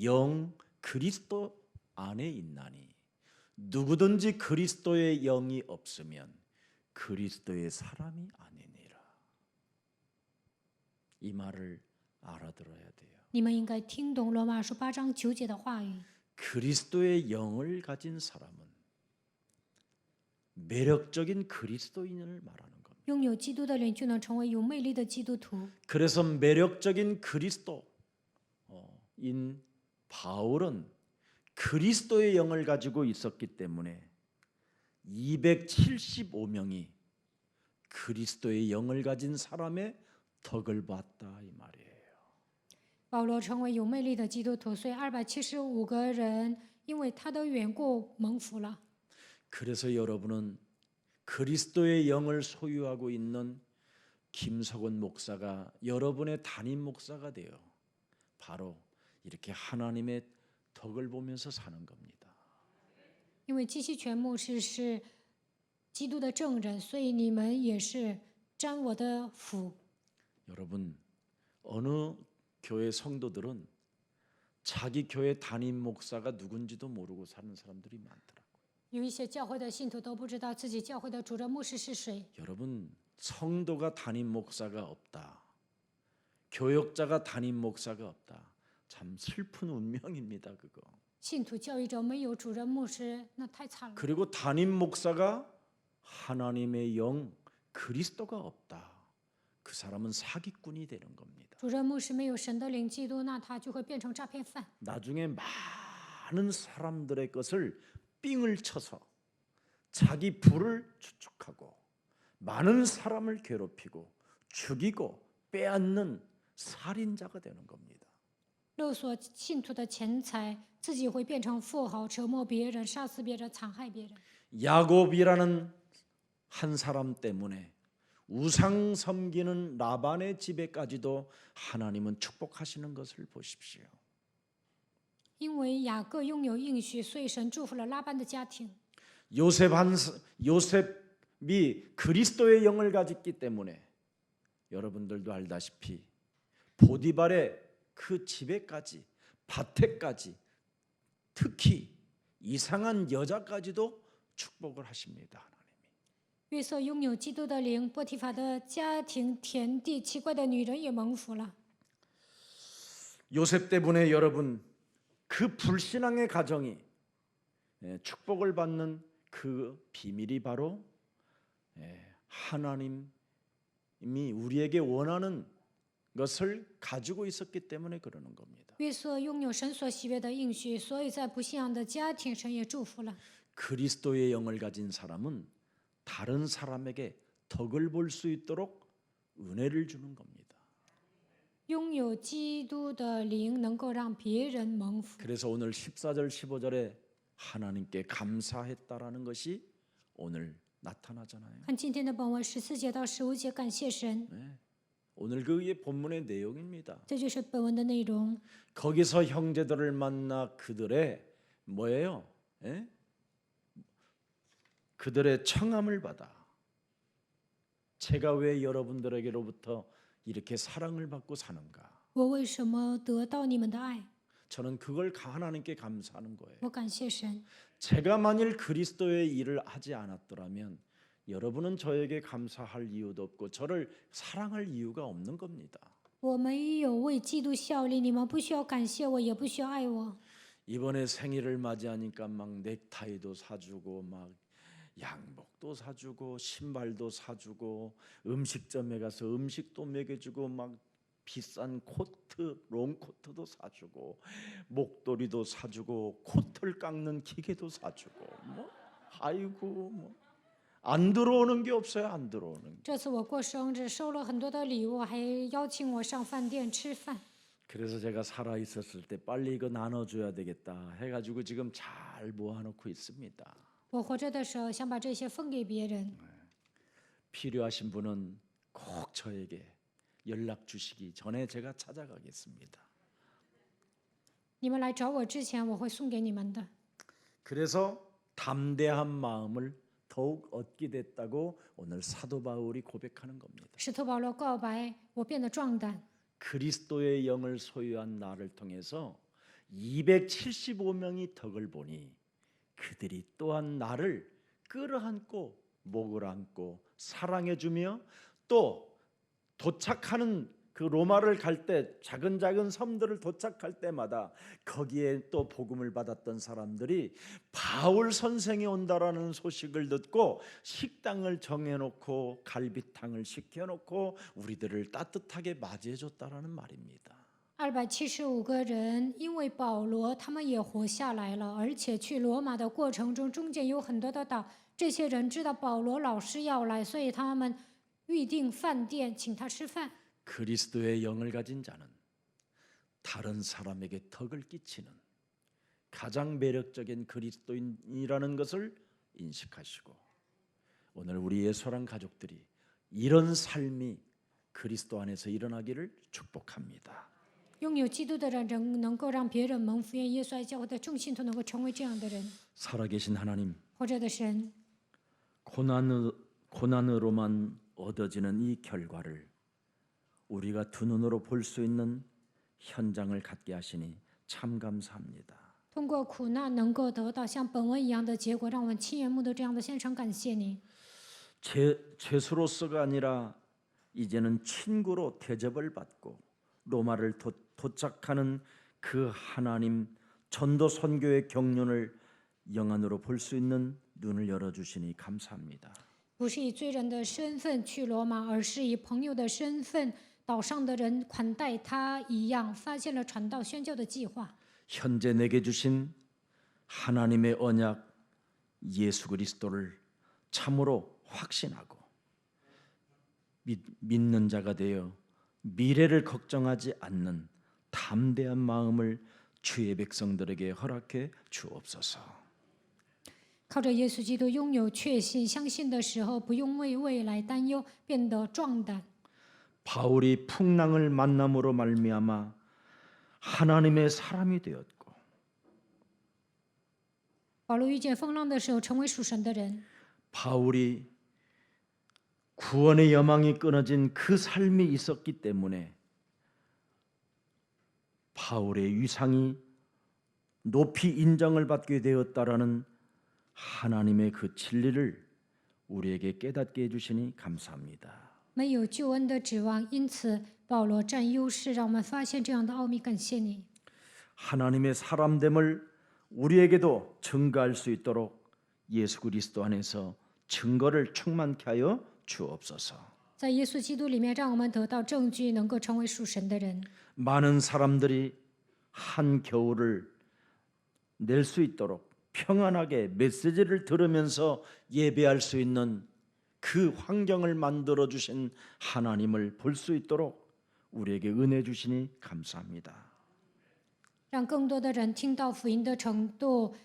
영 그리스도 안에 있나니 누구든지 그리스도의 영이 없으면 그리스도의 사람이 아니니라. 이 말을 알아들어야 돼요. 你们应该听懂罗马书8章9节的话语。 그리스도의 영을 가진 사람은 매력적인 그리스도인을 말하는 겁니다. 拥有基督的灵就能成为有魅力的基督徒。 그래서 매력적인 그리스도인 바울은 그리스도의 영을 가지고 있었기 때문에 275명이 그리스도의 영을 가진 사람의 덕을 봤다 이 말이에요. 保罗成为有魅力的基督徒，所以275个人因为他的缘故蒙福了。 그래서 여러분은 그리스도의 영을 소유하고 있는 김석원 목사가 여러분의 담임 목사가 되어 바로 이렇게 하나님의 덕을 보면서 사는 겁니다. 因为基西全牧师是基督的证人，所以你们也是沾我的福。 여러분 어느 교회 성도들은 자기 교회 담임 목사가 누군지도 모르고 사는 사람들이 많더라고요. 有一些教会的信徒都不知道自己教会的主任牧师是谁。 여러분 성도가 담임 목사가 없다. 교역자가 담임 목사가 없다. 참 슬픈 운명입니다. 그거. 信徒教育者没有主任牧师，那太惨了。 그리고 담임 목사가 하나님의 영 그리스도가 없다. 그 사람은 사기꾼이 되는 겁니다. 主任牧师没有神的灵基督，那他就会变成诈骗犯。 나중에 많은 사람들의 것을 삥을 쳐서 자기 부를 추축하고 많은 사람을 괴롭히고 죽이고 빼앗는 살인자가 되는 겁니다. 勒索信徒的钱财，自己会变成富豪，折磨别人，杀死别人，残害别人。 야곱이라는 한 사람 때문에 우상 섬기는 라반의 집에까지도 하나님은 축복하시는 것을 보십시오. 因为雅各拥有应许，所以神祝福了拉班的家庭。 요셉이 그리스도의 영을 가졌기 때문에 여러분들도 알다시피 보디발의 그 집에까지 밭에까지 특히 이상한 여자까지도 축복을 하십니다. 하나님이. 约瑟拥有基督的灵，波提法的家庭、田地、奇怪的女人也蒙福了。 요셉 때문에 여러분 그 불신앙의 가정이 축복을 받는 그 비밀이 바로 하나님이 우리에게 원하는 것을 가지고 있었기 때문에 그러는 겁니다. 约瑟拥有神所喜悦的应许，所以在不信仰的家庭，神也祝福了。 그리스도의 영을 가진 사람은 다른 사람에게 덕을 볼 수 있도록 은혜를 주는 겁니다. 拥有基督的灵，能够让别人蒙福。 그래서 오늘 14절 15절에 하나님께 감사했다라는 것이 오늘 나타나잖아요. 看今天的本文14节到15节，感谢神， 오늘 그의 본문의 내용입니다. 这就是本文的内容。 거기서 형제들을 만나 그들의 뭐예요? 그들의 청함을 받아 제가 왜 여러분들에게로부터 이렇게 사랑을 받고 사는가? 我为什么得到你们的爱？ 저는 그걸 하나님께 감사하는 거예요. 我感谢神。 제가 만일 그리스도의 일을 하지 않았더라면 여러분은 저에게 감사할 이유도 없고 저를 사랑할 이유가 없는 겁니다. 我没有为基督效力，你们不需要感谢我，也不需要爱我。 이번에 생일을 맞이하니까 막 넥타이도 사주고 막 양복도 사주고 신발도 사주고 음식점에 가서 음식도 먹여주고 막 비싼 코트, 롱코트도 사주고 목도리도 사주고 코트를 깎는 기계도 사주고 뭐 아이고 뭐 안 들어오는 게 없어요. 안 들어오는 게. 这次我过生日，收了很多的礼物，还邀请我上饭店吃饭。 그래서 제가 살아 있었을 때 빨리 이거 나눠줘야 되겠다 해가지고 지금 잘 모아놓고 있습니다. 我活着的时候，想把这些分给别人。 필요하신 분은 꼭 저에게 연락 주시기 전에 제가 찾아가겠습니다. 你们来找我之前，我会送给你们的。 그래서 담대한 마음을 더욱 얻게 됐다고 오늘 사도 바울이 고백하는 겁니다. 使徒保罗告白，我变得壮胆。 그리스도의 영을 소유한 나를 통해서 275명이 덕을 보니 그들이 또한 나를 끌어안고 목을 안고 사랑해주며 또 도착하는 그 로마를 갈 때 작은 섬들을 도착할 때마다 거기에 또 복음을 받았던 사람들이 바울 선생이 온다라는 소식을 듣고 식당을 정해놓고 갈비탕을 시켜놓고 우리들을 따뜻하게 맞이해줬다라는 말입니다. 275个人因为保罗，他们也活下来了，而且去罗马的过程中，中间有很多的岛。这些人知道保罗老师要来，所以他们预定饭店请他吃饭。 그리스도의 영을 가진 자는 다른 사람에게 덕을 끼치는 가장 매력적인 그리스도인이라는 것을 인식하시고 오늘 우리 예수랑 가족들이 이런 삶이 그리스도 안에서 일어나기를 축복합니다. 拥有基督的人能够让别人蒙福，愿耶稣爱教会的众信徒能够成为这样的人。 살아계신 하나님, 活着的神， 고난으로만 얻어지는 이 결과를 우리가 두 눈으로 볼 수 있는 현장을 갖게 하시니 참 감사합니다. 通过苦难能够得到像本文一样的结果，让我们亲眼目睹这样的现场。感谢你， 죄수로서가 아니라 이제는 친구로 대접을 받고 로마를 도착하는 그 하나님 전도 선교의 경륜을 영안으로 볼 수 있는 눈을 열어주시니 감사합니다. 不是以罪人的身份去罗马，而是以朋友的身份，岛上的人款待他一样，发现了传道宣教的计划。 현재 내게 주신 하나님의 언약 예수 그리스도를 참으로 확신하고 믿는 자가 되어 미래를 걱정하지 않는 담대한 마음을 주의 백성들에게 허락해 주옵소서. 靠着耶稣基督拥有确信、相信的时候，不用为未来担忧，变得壮胆。 바울이 풍랑을 만남으로 말미암아 하나님의 사람이 되었고 保罗遇见风浪的时候，成为属神的人。 바울이 구원의 여망이 끊어진 그 삶이 있었기 때문에 바울의 위상이 높이 인정을 받게 되었다라는 하나님의 그 진리를 우리에게 깨닫게 해주시니 감사합니다. 没有救恩的指望，因此保罗占优势，让我们发现这样的奥秘。感谢你， 하나님의 사람됨을 우리에게도 증거할 수 있도록 예수 그리스도 안에서 증거를 충만케 하여 주옵소서. 在耶稣基督里面，让我们得到证据，能够成为属神的人。 많은 사람들이 한 겨울을 낼 수 있도록 평안하게 메시지를 들으면서 예배할 수 있는 그 환경을 만들어 주신 하나님을 볼 수 있도록 우리에게 은혜 주시니 감사합니다. 让更多的人听到福音的程度，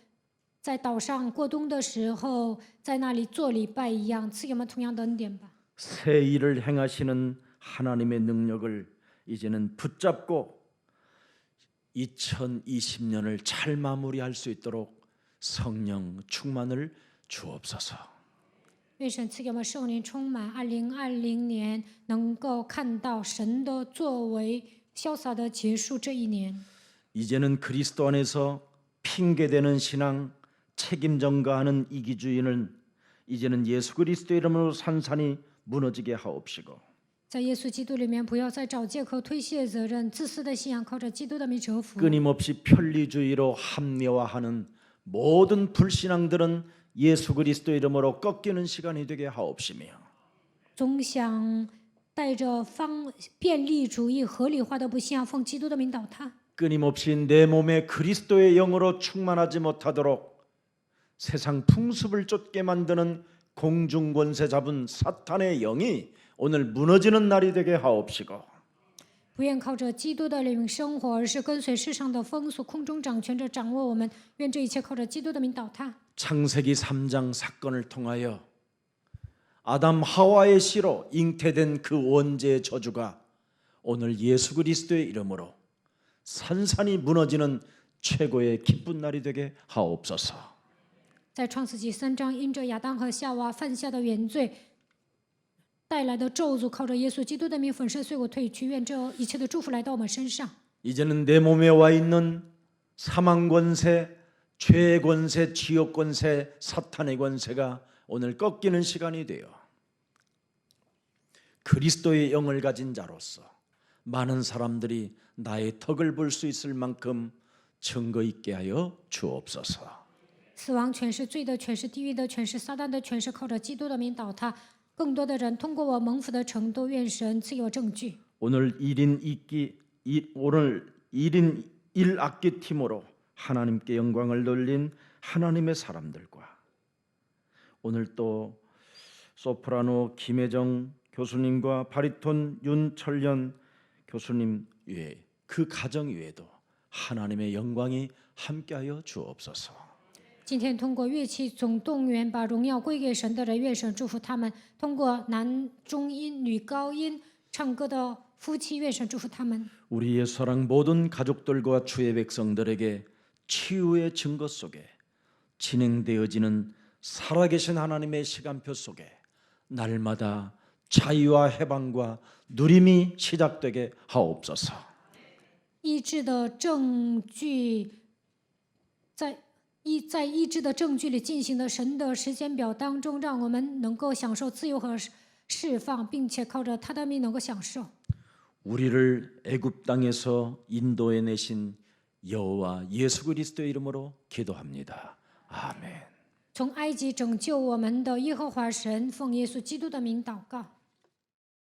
在岛上过冬的时候，在那里做礼拜一样，赐给我们同样的恩典吧。 새 일을 행하시는 하나님의 능력을 이제는 붙잡고 2020년을 잘 마무리할 수 있도록 성령 충만을 주옵소서. 愿神赐给我们圣灵充满，2020年能够看到神的作为，潇洒的结束这一年。 이제는 그리스도 안에서 핑계대는 신앙, 책임 전가하는 이기주의는 이제는 예수 그리스도 이름으로 산산이 무너지게 하옵시고 在耶稣基督里面，不要再找借口推卸责任，自私的信仰靠着基督的名折服。 끊임없이 편리주의로 합리화하는 모든 불신앙들은 예수 그리스도 이름으로 꺾이는 시간이 되게 하옵시며 总想带着便利主义、合理化的不信仰，奉基督的名倒塌。 끊임없이 내 몸에 그리스도의 영으로 충만하지 못하도록 세상 풍습을 쫓게 만드는 공중권세 잡은 사탄의 영이 오늘 무너지는 날이 되게 하옵시고 不愿靠着基督的灵生活，而是跟随世上的风俗，空中掌权者掌握我们。愿这一切靠着基督的名倒塌。 창세기 3장 사건을 통하여 아담 하와의 씨로 잉태된 그 원죄의 저주가 오늘 예수 그리스도의 이름으로 산산이 무너지는 최고의 기쁜 날이 되게 하옵소서. 在创世纪3章，因着亚当和夏娃犯下的原罪带来的咒诅，靠着耶稣基督的名粉身碎骨退去。愿这一切的祝福来到我们身上。 이제는 내 몸에 와 있는 사망 권세, 죄의 권세, 지옥 권세, 사탄의 권세가 오늘 꺾이는 시간이 되어 그리스도의 영을 가진 자로서 많은 사람들이 나의 덕을 볼 수 있을 만큼 증거 있게 하여 주옵소서. 死亡权势、罪的权势、地狱的权势、撒旦的权势，靠着基督的名倒塌。更多的人通过我蒙福的程度，愿神赐有证据。 오늘 1인 1악기 팀으로 하나님께 영광을 돌린 하나님의 사람들과 오늘 또 소프라노 김혜정 교수님과 바리톤 윤철련 교수님 외에 그 가정 외에도 하나님의 영광이 함께하여 주옵소서. 今天通过乐器总动员，把荣耀归给神的人，愿神祝福他们；通过男中音、女高音唱歌的夫妻，愿神祝福他们。 우리의 사랑 모든 가족들과 주의 백성들에게 치유의 증거 속에 진행되어지는 살아계신 하나님의 시간표 속에 날마다 자유와 해방과 누림이 시작되게 하옵소서. 医治的证据在医治的证据里进行的神的时间表当中，让我们能够享受自由和释放，并且靠着他的名能够享受。 우리를 애굽 땅에서 인도해 내신 여호와 예수 그리스도의 이름으로 기도합니다. 아멘. 从埃及拯救我们的耶和华神，奉耶稣基督的名祷告。